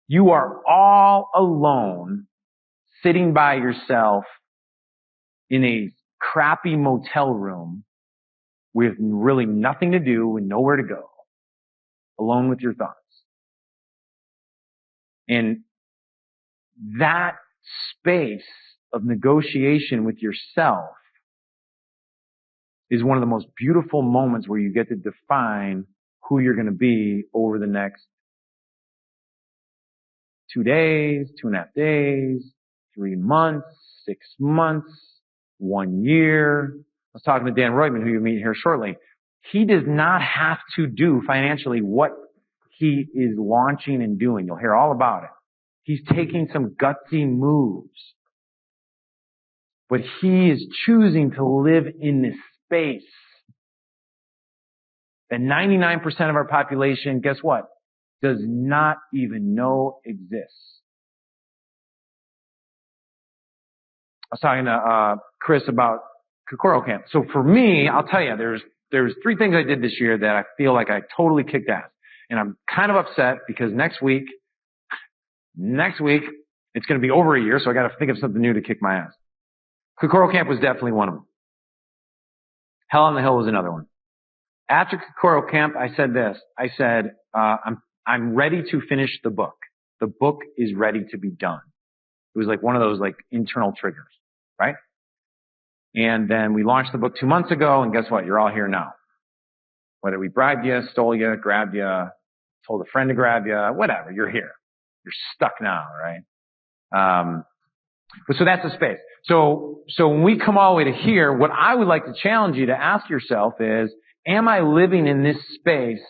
you are all alone, sitting by yourself in a crappy motel room with really nothing to do and nowhere to go, alone with your thoughts. And that space of negotiation with yourself is one of the most beautiful moments where you get to define who you're going to be over the next 2 days, 2.5 days, 3 months, 6 months, 1 year. I was talking to Dan Roitman, who you'll meet here shortly. He does not have to do financially what he is launching and doing. You'll hear all about it. He's taking some gutsy moves. But he is choosing to live in this space that 99% of our population, guess what? Does not even know exists. I was talking to, Chris about Kokoro Camp. So for me, I'll tell you, there's 3 things I did this year that I feel like I totally kicked ass. And I'm kind of upset because next week, it's going to be over a year, so I got to think of something new to kick my ass. Kokoro Camp was definitely one of them. Hell on the Hill was another one. After Kokoro Camp, I said this. I said, I'm ready to finish the book. The book is ready to be done. It was like one of those like internal triggers, right? And then we launched the book 2 months ago, and guess what? You're all here now. Whether we bribed you, stole you, grabbed you, told a friend to grab you, whatever, you're here. You're stuck now, right? But so that's the space. So when we come all the way to here, what I would like to challenge you to ask yourself is, am I living in this space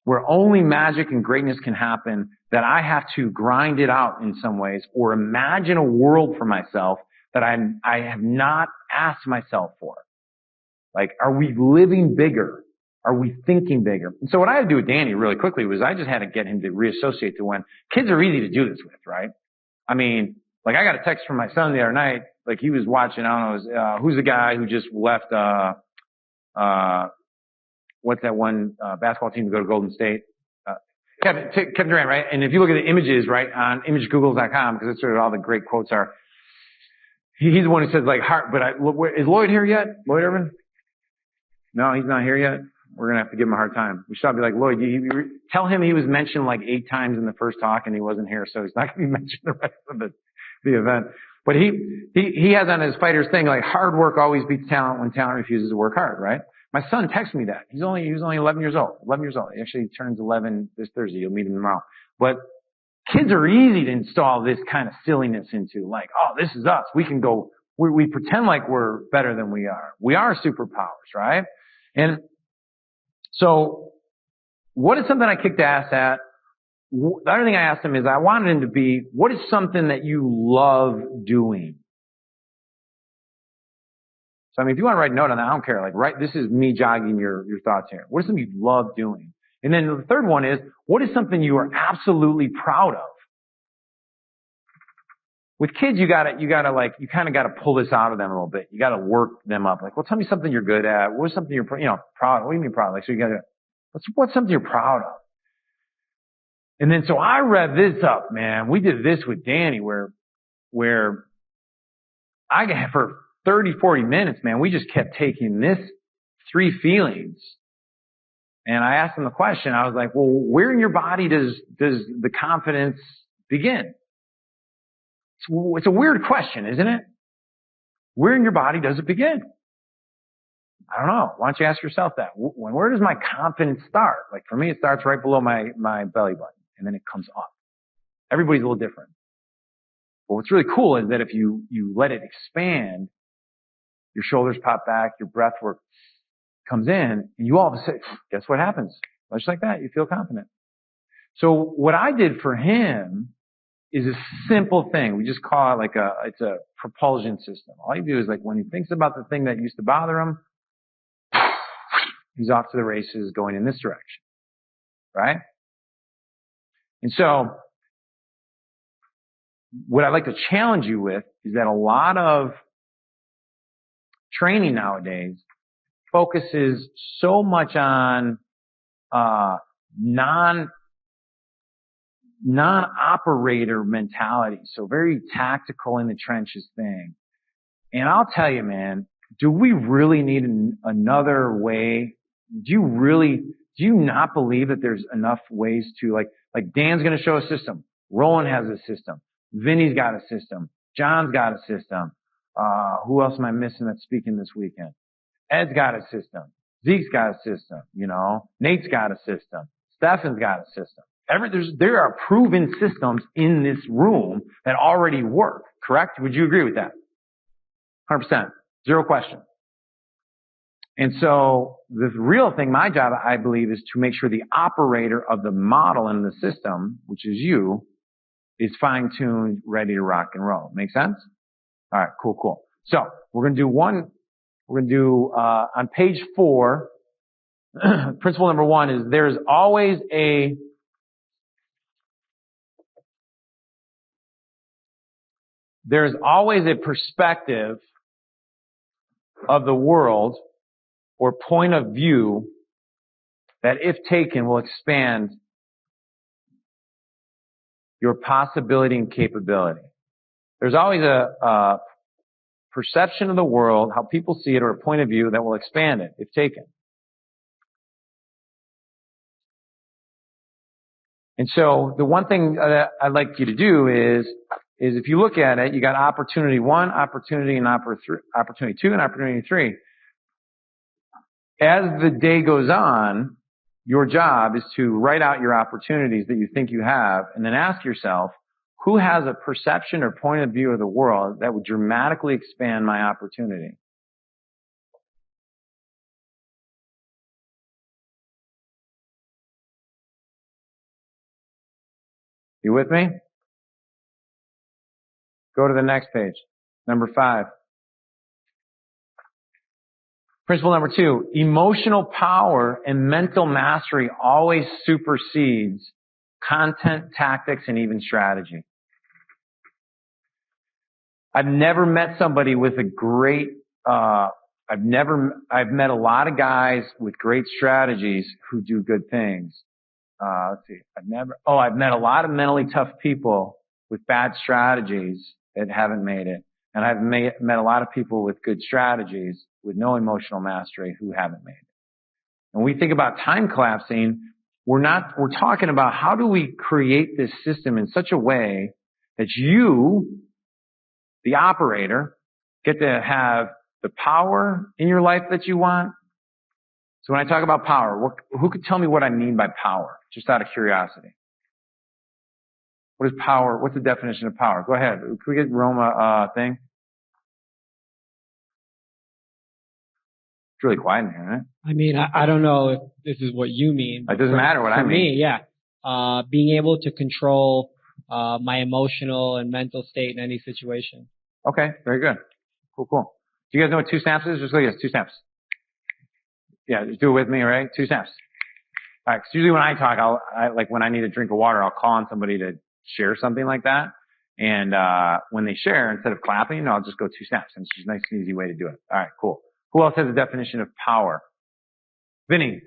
where only magic and greatness can happen, that I have to grind it out in some ways, or imagine a world for myself that I have not asked myself for? Like, are we living bigger? Are we thinking bigger? And so what I had to do with Danny really quickly was I just had to get him to reassociate to when kids are easy to do this with, right? I mean, like I got a text from my son the other night, like he was watching, I don't know, who's the guy who just left, what's that one, basketball team to go to Golden State? Kevin Durant, right? And if you look at the images, right, on imagegoogles.com, because that's where all the great quotes are, he's the one who says like, is Lloyd here yet? Lloyd Irvin? No, he's not here yet. We're going to have to give him a hard time. We should be like, Lloyd, tell him he was mentioned like 8 times in the first talk and he wasn't here, so he's not going to be mentioned the rest of the event. But he has on his fighter's thing, like, hard work always beats talent when talent refuses to work hard, right? My son texted me that. He was only 11 years old. 11 years old. He actually turns 11 this Thursday. You'll meet him tomorrow. But kids are easy to install this kind of silliness into, like, oh, this is us. We can go, we pretend like we're better than we are. We are superpowers, right? And so what is something I kicked ass at? The other thing I asked him is I wanted him to be, what is something that you love doing? So, I mean, if you want to write a note on that, I don't care. Like, this is me jogging your thoughts here. What is something you love doing? And then the third one is, what is something you are absolutely proud of? With kids, you kind of gotta pull this out of them a little bit. You gotta work them up. Like, well, tell me something you're good at. What's something you're, proud of? What do you mean proud of? Like, so you gotta, what's something you're proud of? And then, so I read this up, man. We did this with Danny where I got, for 30, 40 minutes, man, we just kept taking this 3 feelings. And I asked him the question. I was like, well, where in your body does the confidence begin? It's a weird question, isn't it? Where in your body does it begin? I don't know. Why don't you ask yourself that? Where does my confidence start? Like for me, it starts right below my belly button, and then it comes up. Everybody's a little different. But what's really cool is that if you let it expand, your shoulders pop back, your breath work comes in, and you all of a sudden, guess what happens? Just like that, you feel confident. So what I did for him is a simple thing. We just call it it's a propulsion system. All you do is like when he thinks about the thing that used to bother him, he's off to the races going in this direction. Right? And so what I'd like to challenge you with is that a lot of training nowadays focuses so much on non-operator mentality. So very tactical in the trenches thing. And I'll tell you, man, do we really need another way? Do you not believe that there's enough ways to like Dan's going to show a system. Roland has a system. Vinny's got a system. John's got a system. Who else am I missing that's speaking this weekend? Ed's got a system. Zeke's got a system. Nate's got a system. Stefan's got a system. There are proven systems in this room that already work, correct? Would you agree with that? 100%. Zero question. And so the real thing, my job, I believe, is to make sure the operator of the model in the system, which is you, is fine-tuned, ready to rock and roll. Make sense? All right, cool. So we're going to do on page 4, principle number 1 is there's always a there's always a perspective of the world or point of view that, if taken, will expand your possibility and capability. There's always a perception of the world, how people see it, or a point of view that will expand it, if taken. And so the one thing that I'd like you to do is if you look at it, you got opportunity 1, opportunity and opportunity 2, and opportunity 3. As the day goes on, your job is to write out your opportunities that you think you have, and then ask yourself, who has a perception or point of view of the world that would dramatically expand my opportunity? You with me? Go to the next page. Number 5. Principle number 2, emotional power and mental mastery always supersedes content, tactics, and even strategy. I've never met somebody with a great, I've met a lot of guys with great strategies who do good things. Let's see, I've met a lot of mentally tough people with bad strategies that haven't made it. And I've met a lot of people with good strategies with no emotional mastery who haven't made it. When we think about time collapsing, we're talking about how do we create this system in such a way that you, the operator, get to have the power in your life that you want. So when I talk about power, who could tell me what I mean by power? Just out of curiosity. What is power? What's the definition of power? Go ahead. Can we get Roma thing? It's really quiet in here, isn't it? I mean, I don't know if this is what you mean. It doesn't matter what I mean. For me, yeah. Being able to control my emotional and mental state in any situation. Okay, very good. Cool. Do you guys know what 2 snaps is? Just go, yes, 2 snaps. Yeah, just do it with me, right? 2 snaps. All right, 'cause usually when I talk, like when I need a drink of water, I'll call on somebody to share something like that. And when they share, instead of clapping, I'll just go 2 snaps. And it's just a nice and easy way to do it. All right, cool. Who else has a definition of power? Vinny,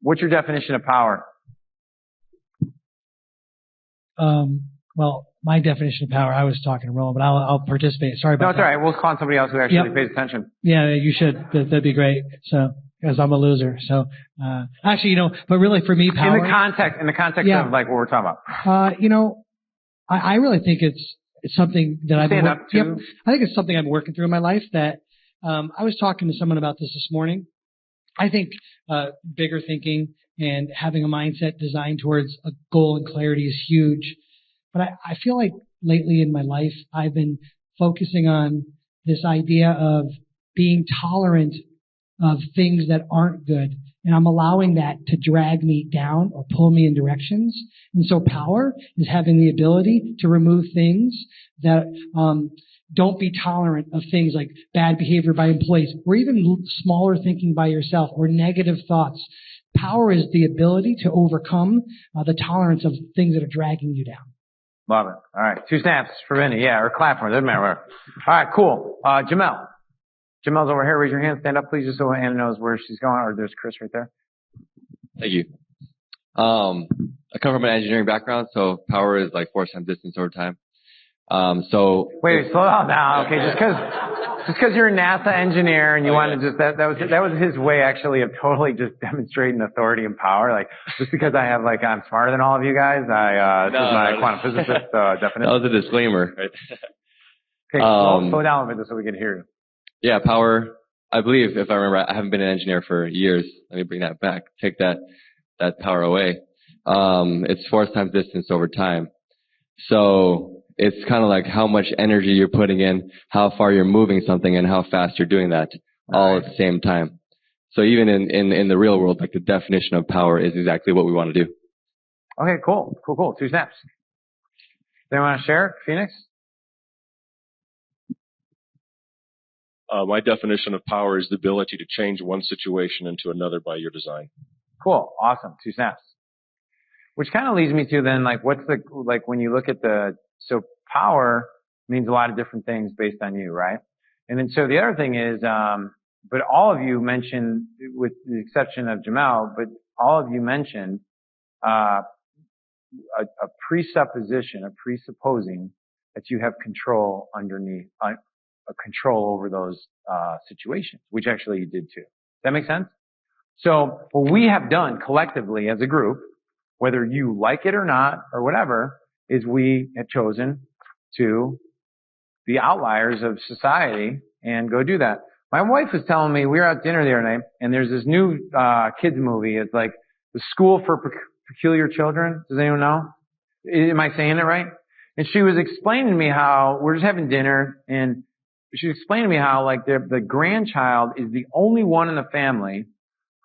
what's your definition of power? Well, my definition of power, I was talking to Roland, but I'll participate. Sorry about that. No, it's all right. We'll call on somebody else who actually pays attention. Yeah, you should. That'd be great. So, because I'm a loser. So, actually, but really for me, power. In the context of like what we're talking about. I really think it's something that I've been up to. I think it's something I'm working through in my life that, I was talking to someone about this morning. I think, bigger thinking and having a mindset designed towards a goal and clarity is huge. But I feel like lately in my life, I've been focusing on this idea of being tolerant of things that aren't good. And I'm allowing that to drag me down or pull me in directions. And so power is having the ability to remove things that don't be tolerant of things like bad behavior by employees or even smaller thinking by yourself or negative thoughts. Power is the ability to overcome the tolerance of things that are dragging you down. Love it. All right. 2 snaps for Vinny. Yeah, or clap for him. Doesn't matter. All right, cool. Jamel. Jamel's over here. Raise your hand. Stand up, please, just so Anna knows where she's going. Or there's Chris right there. Thank you. I come from an engineering background, so power is like force times distance over time. Wait, slow down now. Okay, just because you're a NASA engineer and you want to that was his way actually of totally just demonstrating authority and power. Like, just because I'm smarter than all of you guys, this is my quantum physicist definition. That was a disclaimer, right? Okay, slow down a bit so we can hear you. Yeah, power. I believe, if I remember, I haven't been an engineer for years. Let me bring that back. Take that power away. It's force times distance over time. So it's kind of like how much energy you're putting in, how far you're moving something, and how fast you're doing that all at the same time. So even in the real world, like the definition of power is exactly what we want to do. Okay, cool. 2 snaps. They want to share, Phoenix? My definition of power is the ability to change one situation into another by your design. Cool. Awesome. 2 snaps. Which kind of leads me to then, what's when you look at so power means a lot of different things based on you, right? And then so the other thing is, but all of you mentioned, with the exception of Jamel, but all of you mentioned a presupposition, a presupposing that you have control underneath, a control over those situations, which actually you did too. Does that make sense? So what we have done collectively as a group, whether you like it or not or whatever, is we have chosen to be outliers of society and go do that. My wife was telling me, we were at dinner the other night, and there's this new kids movie. It's like The School for Peculiar Children. Does anyone know? Am I saying it right? And she was explaining to me how we're just having dinner, and she was explaining to me how like the grandchild is the only one in the family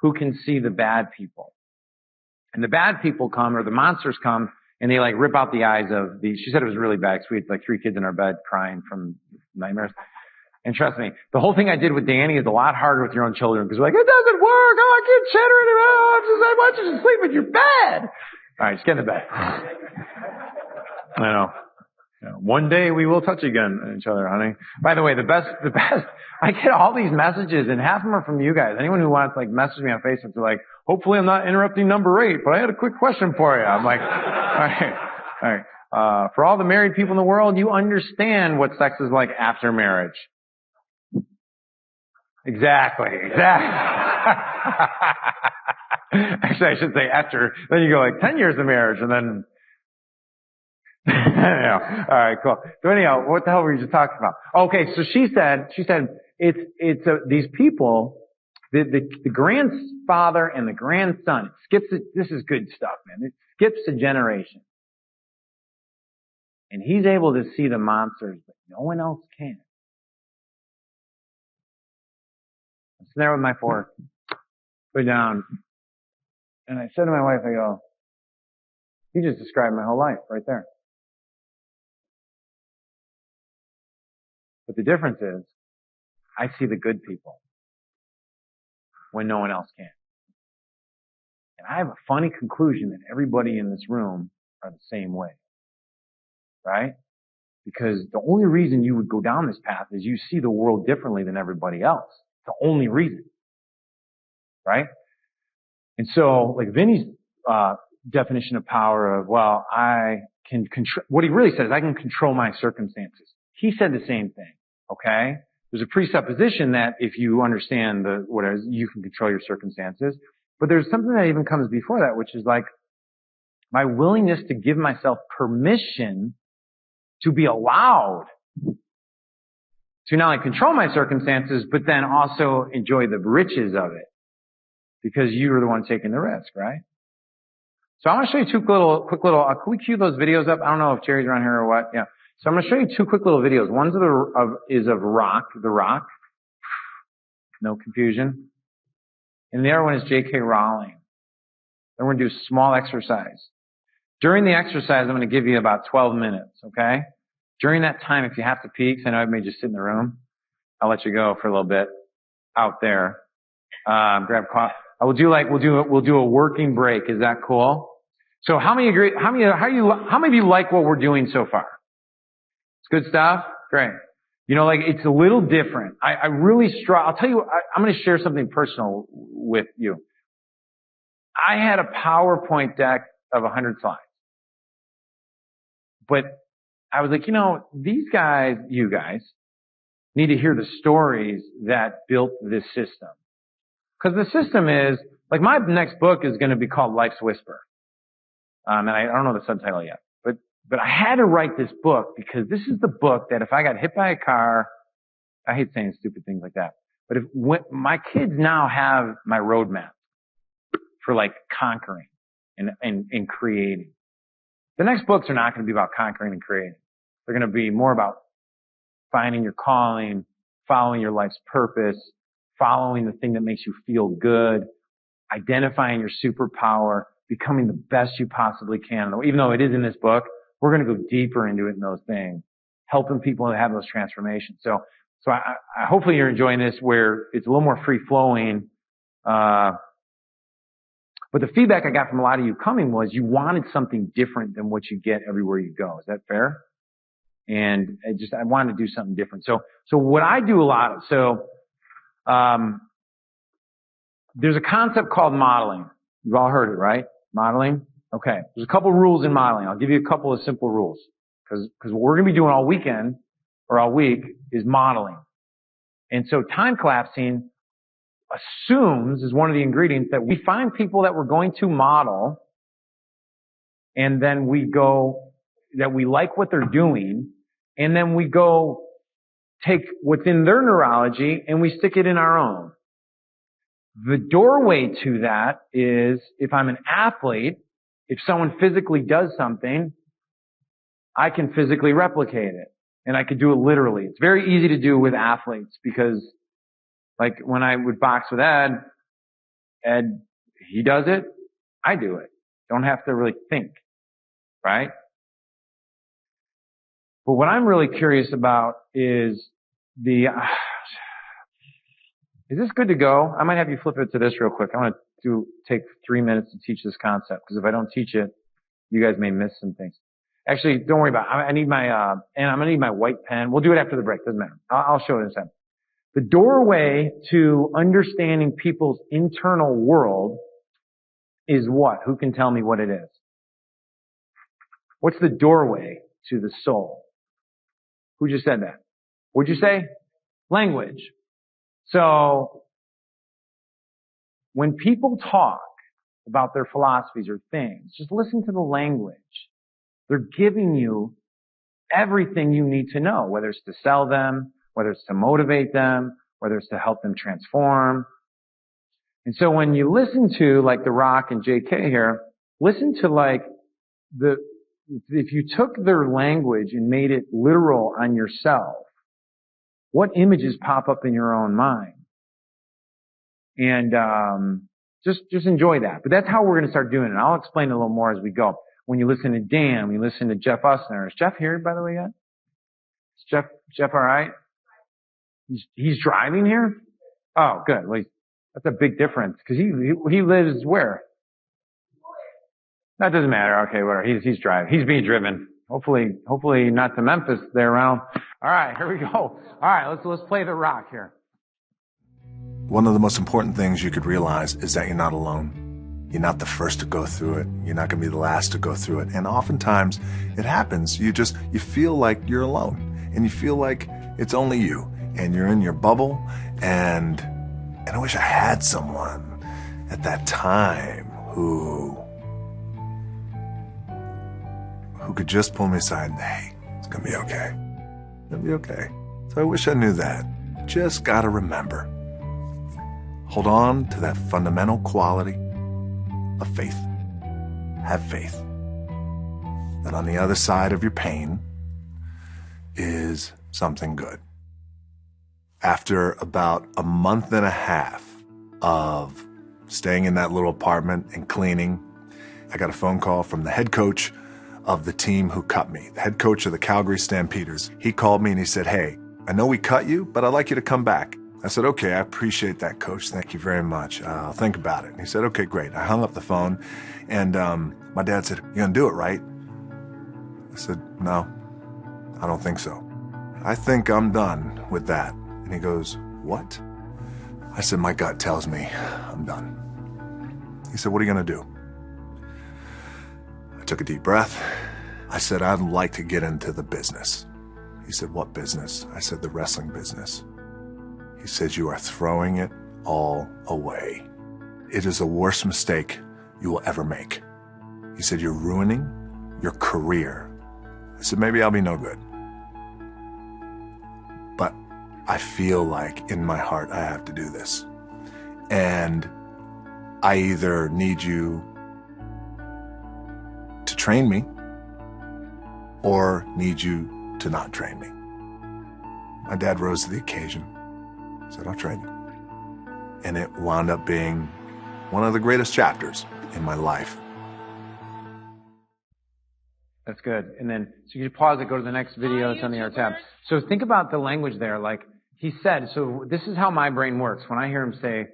who can see the bad people. And the bad people come, or the monsters come, and they like rip out the eyes of the, she said it was really bad, because we had like 3 kids in our bed crying from nightmares. And trust me, the whole thing I did with Danny is a lot harder with your own children, because we're like, it doesn't work, oh, I can't chittering, I want you to sleep in your bed. Alright, just get in the bed. I know. One day we will touch again each other, honey. By the way, the best, I get all these messages, and half of them are from you guys. Anyone who wants, like, message me on Facebook, they're like, hopefully I'm not interrupting number 8, but I had a quick question for you. I'm like, alright. For all the married people in the world, you understand what sex is like after marriage. Exactly. Actually, I should say after, then you go like 10 years of marriage, and then, anyhow, all right, cool. So anyhow, what the hell were you just talking about? Okay, so she said it's these people, the grandfather and the grandson, it skips it. This is good stuff, man. It skips a generation, and he's able to see the monsters, but no one else can. I'm sitting there with my fork, put it down, and I said to my wife, I go, you just described my whole life right there. But the difference is, I see the good people when no one else can. And I have a funny conclusion that everybody in this room are the same way. Right? Because the only reason you would go down this path is you see the world differently than everybody else. The only reason. Right? And so, like Vinny's definition of power of, well, I can control, what he really says, I can control my circumstances. He said the same thing. Okay? There's a presupposition that if you understand what it is, you can control your circumstances. But there's something that even comes before that, which is like my willingness to give myself permission to be allowed to not only control my circumstances, but then also enjoy the riches of it. Because you were the one taking the risk, right? So I want to show you two quick little, can we cue those videos up? I don't know if Jerry's around here or what. Yeah. So I'm going to show you 2 quick little videos. One's of Rock, The Rock. No confusion. And the other one is J.K. Rowling. Then we're going to do a small exercise. During the exercise, I'm going to give you about 12 minutes, okay? During that time, if you have to pee, 'cause I know I may just sit in the room, I'll let you go for a little bit out there. Grab coffee. We'll do a working break. Is that cool? So how many agree, how many of you like what we're doing so far? It's good stuff? Great. You know, like, it's a little different. I really I'll tell you, I'm going to share something personal with you. I had a PowerPoint deck of 100 slides. But I was like, you know, you guys, need to hear the stories that built this system. Because the system is, like, my next book is going to be called Life's Whisper. And I don't know the subtitle yet. But I had to write this book because this is the book that if I got hit by a car, I hate saying stupid things like that. But my kids now have my roadmap for like conquering and creating. The next books are not going to be about conquering and creating. They're going to be more about finding your calling, following your life's purpose, following the thing that makes you feel good, identifying your superpower, becoming the best you possibly can. Even though it is in this book, we're going to go deeper into it in those things, helping people to have those transformations. So I hopefully you're enjoying this where it's a little more free flowing. But the feedback I got from a lot of you coming was you wanted something different than what you get everywhere you go. Is that fair? And I wanted to do something different. So what I do a lot, there's a concept called modeling. You've all heard it, right? Modeling? Okay. There's a couple rules in modeling. I'll give you a couple of simple rules. Cause what we're going to be doing all weekend or all week is modeling. And so time collapsing assumes is one of the ingredients that we find people that we're going to model, and then we go, that we like what they're doing, and then we go take what's in their neurology and we stick it in our own. The doorway to that is if I'm an athlete, if someone physically does something, I can physically replicate it. And I could do it literally. It's very easy to do with athletes because like when I would box with Ed, he does it, I do it. Don't have to really think, right? But what I'm really curious about is is this good to go? I might have you flip it to this real quick. I want to take 3 minutes to teach this concept because if I don't teach it, you guys may miss some things. Actually, don't worry about it. I need my, and I'm going to need my white pen. We'll do it after the break. Doesn't matter. I'll show it in a second. The doorway to understanding people's internal world is what? Who can tell me what it is? What's the doorway to the soul? Who just said that? What'd you say? Language. So, when people talk about their philosophies or things, just listen to the language. They're giving you everything you need to know, whether it's to sell them, whether it's to motivate them, whether it's to help them transform. And so when you listen to like The Rock and JK here, listen to like if you took their language and made it literal on yourself, what images pop up in your own mind? And just enjoy that. But that's how we're going to start doing it. I'll explain it a little more as we go. When you listen to Dan, when you listen to Jeff Usner. Is Jeff here, by the way, yet? Is Jeff all right? He's driving here? Oh, good. Well, that's a big difference because he lives where? That doesn't matter. Okay, whatever. He's driving. He's being driven. Hopefully not to Memphis there around. All right, here we go. All right, let's play The Rock here. One of the most important things you could realize is that you're not alone. You're not the first to go through it. You're not going to be the last to go through it. And oftentimes it happens. You feel like you're alone and you feel like it's only you and you're in your bubble. And I wish I had someone at that time who could just pull me aside and, hey, it's going to be okay. It'll be okay. So I wish I knew that. Just got to remember. Hold on to that fundamental quality of faith. Have faith that on the other side of your pain is something good. After about a month and a half of staying in that little apartment and cleaning, I got a phone call from the head coach of the team who cut me, the head coach of the Calgary Stampeders. He called me and he said, hey, I know we cut you, but I'd like you to come back. I said, okay, I appreciate that, coach. Thank you very much. I'll think about it. And he said, okay, great. I hung up the phone and my dad said, you're going to do it, right? I said, no, I don't think so. I think I'm done with that. And he goes, what? I said, my gut tells me I'm done. He said, what are you going to do? I took a deep breath. I said, I'd like to get into the business. He said, what business? I said, the wrestling business. He says, you are throwing it all away. It is the worst mistake you will ever make. He said, you're ruining your career. I said, maybe I'll be no good. But I feel like in my heart I have to do this. And I either need you to train me or need you to not train me. My dad rose to the occasion. He said, I'll train you. And it wound up being one of the greatest chapters in my life. That's good. And then, so you pause it, go to the next video that's on the other tab. So think about the language there. Like he said, so this is how my brain works. When I hear him say,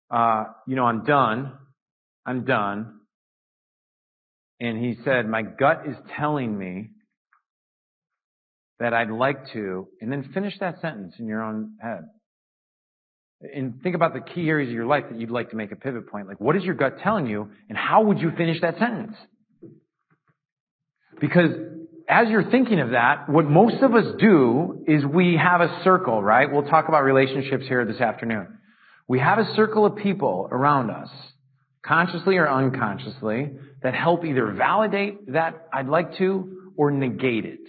I'm done. And he said, my gut is telling me that I'd like to, and then finish that sentence in your own head. And think about the key areas of your life that you'd like to make a pivot point. Like, what is your gut telling you, and how would you finish that sentence? Because as you're thinking of that, what most of us do is we have a circle, right? We'll talk about relationships here this afternoon. We have a circle of people around us, consciously or unconsciously, that help either validate that I'd like to or negate it.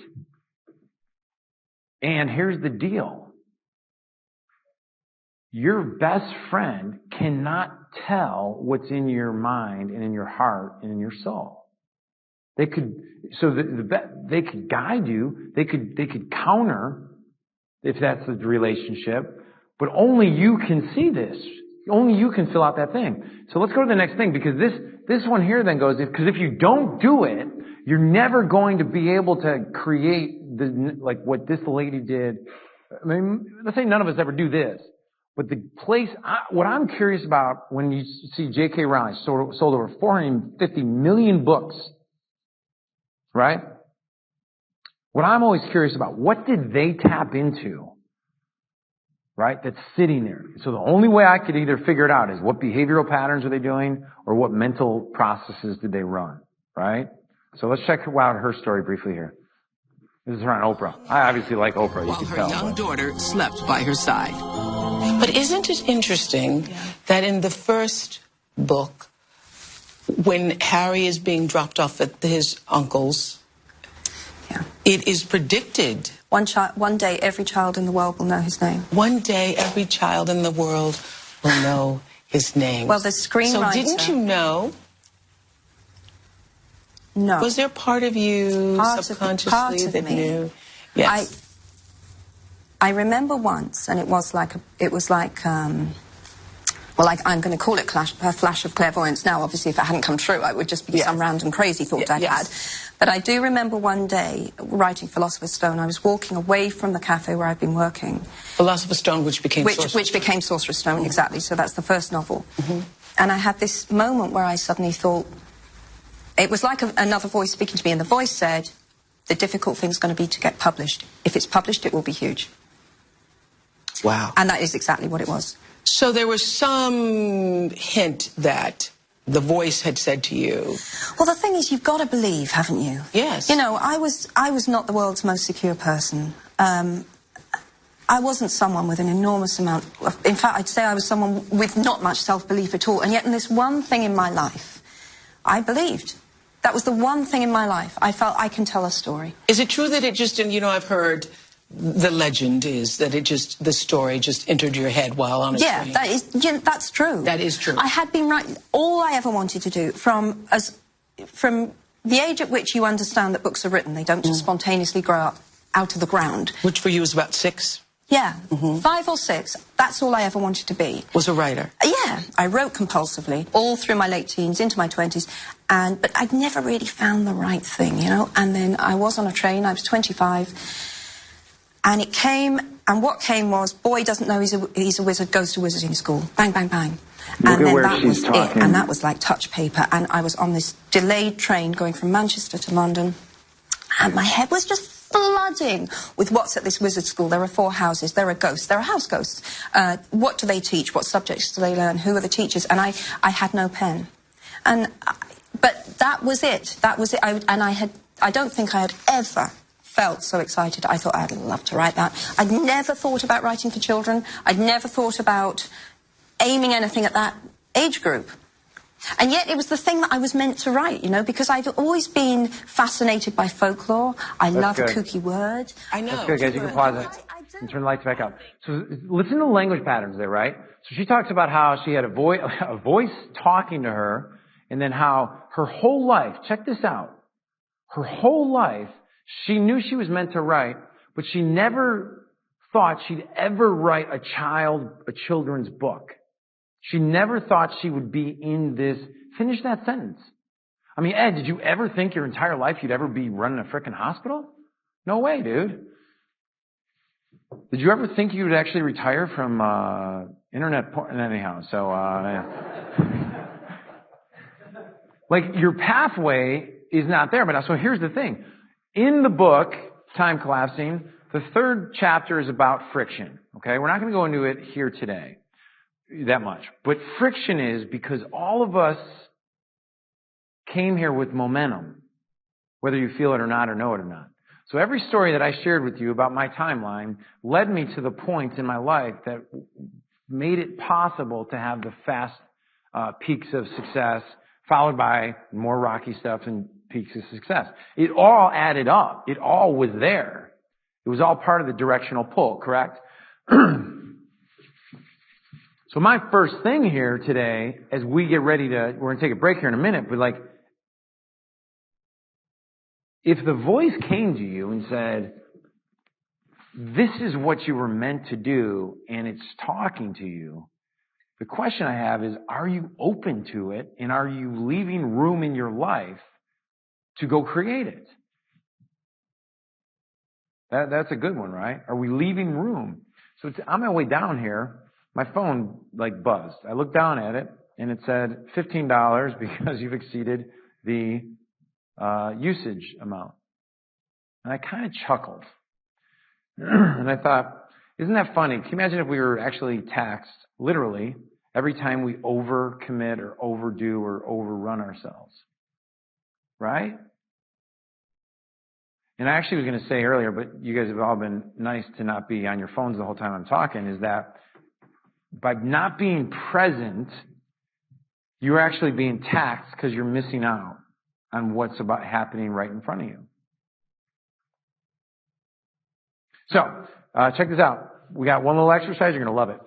And here's the deal. Your best friend cannot tell what's in your mind and in your heart and in your soul. They could, they could guide you. They could counter if that's the relationship, but only you can see this. Only you can fill out that thing. So let's go to the next thing, because this one here then goes, because if you don't do it, you're never going to be able to create like what this lady did. I mean, let's say none of us ever do this. But the place, what I'm curious about when you see J.K. Rowling sold over 450 million books, right? What I'm always curious about, what did they tap into, right, that's sitting there? So the only way I could either figure it out is what behavioral patterns are they doing or what mental processes did they run, right? So let's check out her story briefly here. This is her on Oprah. I obviously like Oprah, you can tell. While her young daughter slept by her side. But isn't it interesting that in the first book, when Harry is being dropped off at his uncle's, it is predicted. One day, every child in the world will know his name. One day, every child in the world will know his name. Well, the screenwriter... So didn't you know? No. Was there part of you subconsciously that knew? Yes. I remember once, and it was like, well, I'm going to call it a flash of clairvoyance now. Obviously, if it hadn't come true, it would just be some random crazy thought I'd had. But I do remember one day, writing Philosopher's Stone, I was walking away from the cafe where I'd been working. Philosopher's Stone, which became Sorcerer's Stone, exactly. So that's the first novel. Mm-hmm. And I had this moment where I suddenly thought, it was like another voice speaking to me, and the voice said, the difficult thing's going to be to get published. If it's published, it will be huge. Wow. And that is exactly what it was. So there was some hint that the voice had said to you. Well, the thing is, you've got to believe, haven't you? Yes. You know, I was not the world's most secure person. I wasn't someone with an enormous amount of... In fact, I'd say I was someone with not much self-belief at all. And yet in this one thing in my life, I believed. That was the one thing in my life. I felt I can tell a story. Is it true that it just, and you know, I've heard... The legend is that the story just entered your head while on a train. That's true. That is true. I had been writing all I ever wanted to do from the age at which you understand that books are written. They don't just spontaneously grow up out of the ground. Which for you was about 6? Yeah, 5 or 6. That's all I ever wanted to be. Was a writer? Yeah, I wrote compulsively all through my late teens, into my 20s, but I'd never really found the right thing, you know. And then I was on a train. I was 25. And it came, and what came was, boy doesn't know he's a wizard, goes to wizarding school. Bang, bang, bang. And then that was it, and that was like touch paper. And I was on this delayed train going from Manchester to London, and my head was just flooding with what's at this wizard school. There are 4 houses, there are ghosts, there are house ghosts. What do they teach? What subjects do they learn? Who are the teachers? And I had no pen. But that was it. That was it. I don't think I had ever felt so excited. I thought I'd love to write that. I'd never thought about writing for children. I'd never thought about aiming anything at that age group. And yet it was the thing that I was meant to write, you know, because I've always been fascinated by folklore. I love a kooky word. I know. That's good, guys. You can pause it and turn the lights back up. So listen to the language patterns there, right? So she talks about how she had a voice talking to her, and then how her whole life, check this out, her whole life, she knew she was meant to write, but she never thought she'd ever write a children's book. She never thought she would be in this. Finish that sentence. I mean, Ed, did you ever think your entire life you'd ever be running a frickin' hospital? No way, dude. Did you ever think you would actually retire from internet porn? Anyhow, so like your pathway is not there. But so here's the thing. In the book, time collapsing. The third chapter is about friction. Okay, we're not going to go into it here today that much, but friction is because all of us came here with momentum, whether you feel it or not or know it or not. So every story that I shared with you about my timeline led me to the points in my life that made it possible to have the fast peaks of success, followed by more rocky stuff and peaks of success. It all added up. It all was there. It was all part of the directional pull, correct? So my first thing here today, as we get ready to, we're going to take a break here in a minute, but like, if the voice came to you and said, this is what you were meant to do, and it's talking to you, the question I have is, are you open to it, and are you leaving room in your life to go create it? That's a good one, right? Are we leaving room? So on my way down here, my phone like buzzed. I looked down at it, and it said $15 because you've exceeded the usage amount. And I kind of chuckled. And I thought, isn't that funny? Can you imagine if we were actually taxed, literally, every time we overcommit or overdo or overrun ourselves? Right? And I actually was going to say earlier, but you guys have all been nice to not be on your phones the whole time I'm talking, is that by not being present, you're actually being taxed because you're missing out on what's about happening right in front of you. So, check this out. We got one little exercise. You're going to love it.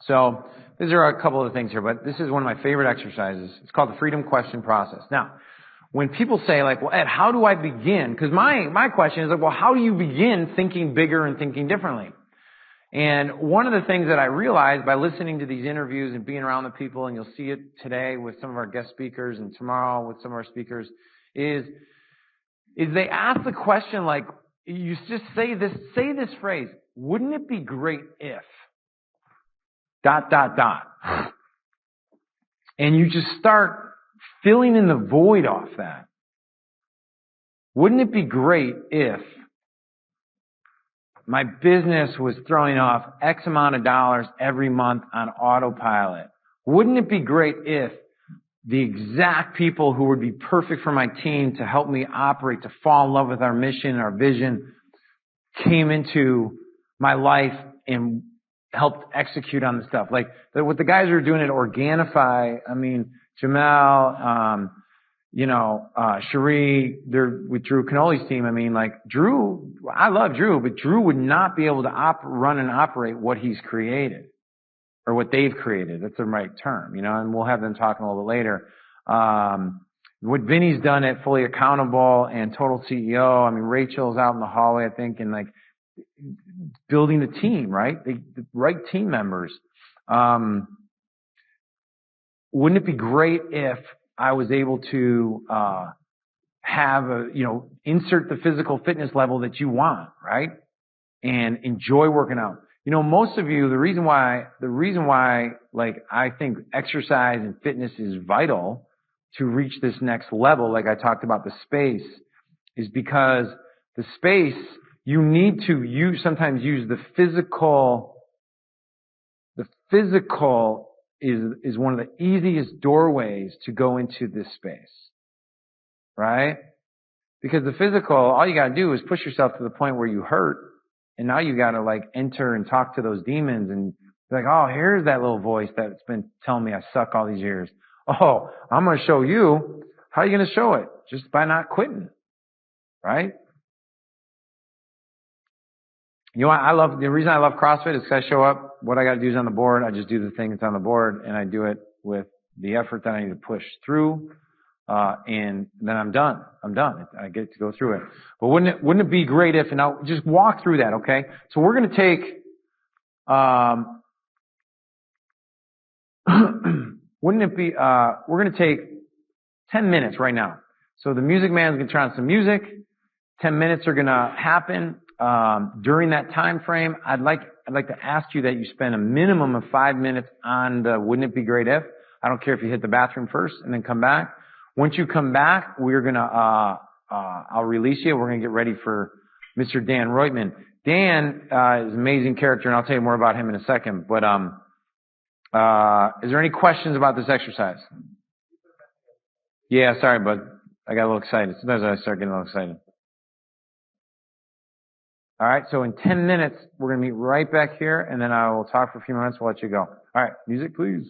So, these are a couple of things here, but this is one of my favorite exercises. It's called the freedom question process. Now, when people say like, well, Ed, how do I begin? Because my question is like, well, how do you begin thinking bigger and thinking differently? And one of the things that I realized by listening to these interviews and being around the people, and you'll see it today with some of our guest speakers and tomorrow with some of our speakers, is they ask the question like, you just say this phrase, wouldn't it be great if ... And you just start filling in the void off that. Wouldn't it be great if my business was throwing off X amount of dollars every month on autopilot? Wouldn't it be great if the exact people who would be perfect for my team to help me operate, to fall in love with our mission, our vision, came into my life and helped execute on the stuff? Like what the guys are doing at Organifi, I mean, Jamal, Cherie, they're with Drew Canoli's team. I mean, like Drew, I love Drew, but Drew would not be able to run and operate what he's created or what they've created. That's the right term, and we'll have them talking a little bit later. What Vinny's done at Fully Accountable and Total CEO, I mean, Rachel's out in the hallway, I think, and like building the team, right? The right team members. Wouldn't it be great if I was able to have insert the physical fitness level that you want, right? And enjoy working out. Most of you, the reason why, like, I think exercise and fitness is vital to reach this next level, like I talked about the space, is because the space, you need to sometimes use the physical. The physical is one of the easiest doorways to go into this space, right? Because the physical, all you gotta do is push yourself to the point where you hurt, and now you gotta like enter and talk to those demons and be like, oh, here's that little voice that's been telling me I suck all these years. Oh, I'm gonna show you. How are you gonna show it? Just by not quitting, right? The reason I love CrossFit is because I show up, what I got to do is on the board. I just do the thing that's on the board, and I do it with the effort that I need to push through, and then I'm done. I get to go through it. But wouldn't it be great if, and I'll just walk through that, okay? So we're going to take, we're going to take 10 minutes right now. So the music man's going to turn on some music. 10 minutes are going to happen. During that time frame, I'd like to ask you that you spend a minimum of 5 minutes on the wouldn't it be great if. I don't care if you hit the bathroom first and then come back. Once you come back, we're gonna I'll release you. We're going to get ready for Mr. Dan Reutman. Dan is an amazing character, and I'll tell you more about him in a second. But is there any questions about this exercise? Yeah, sorry, bud. I got a little excited. Sometimes I start getting a little excited. All right, so in 10 minutes, we're going to meet right back here, and then I will talk for a few minutes. We'll let you go. All right, music, please.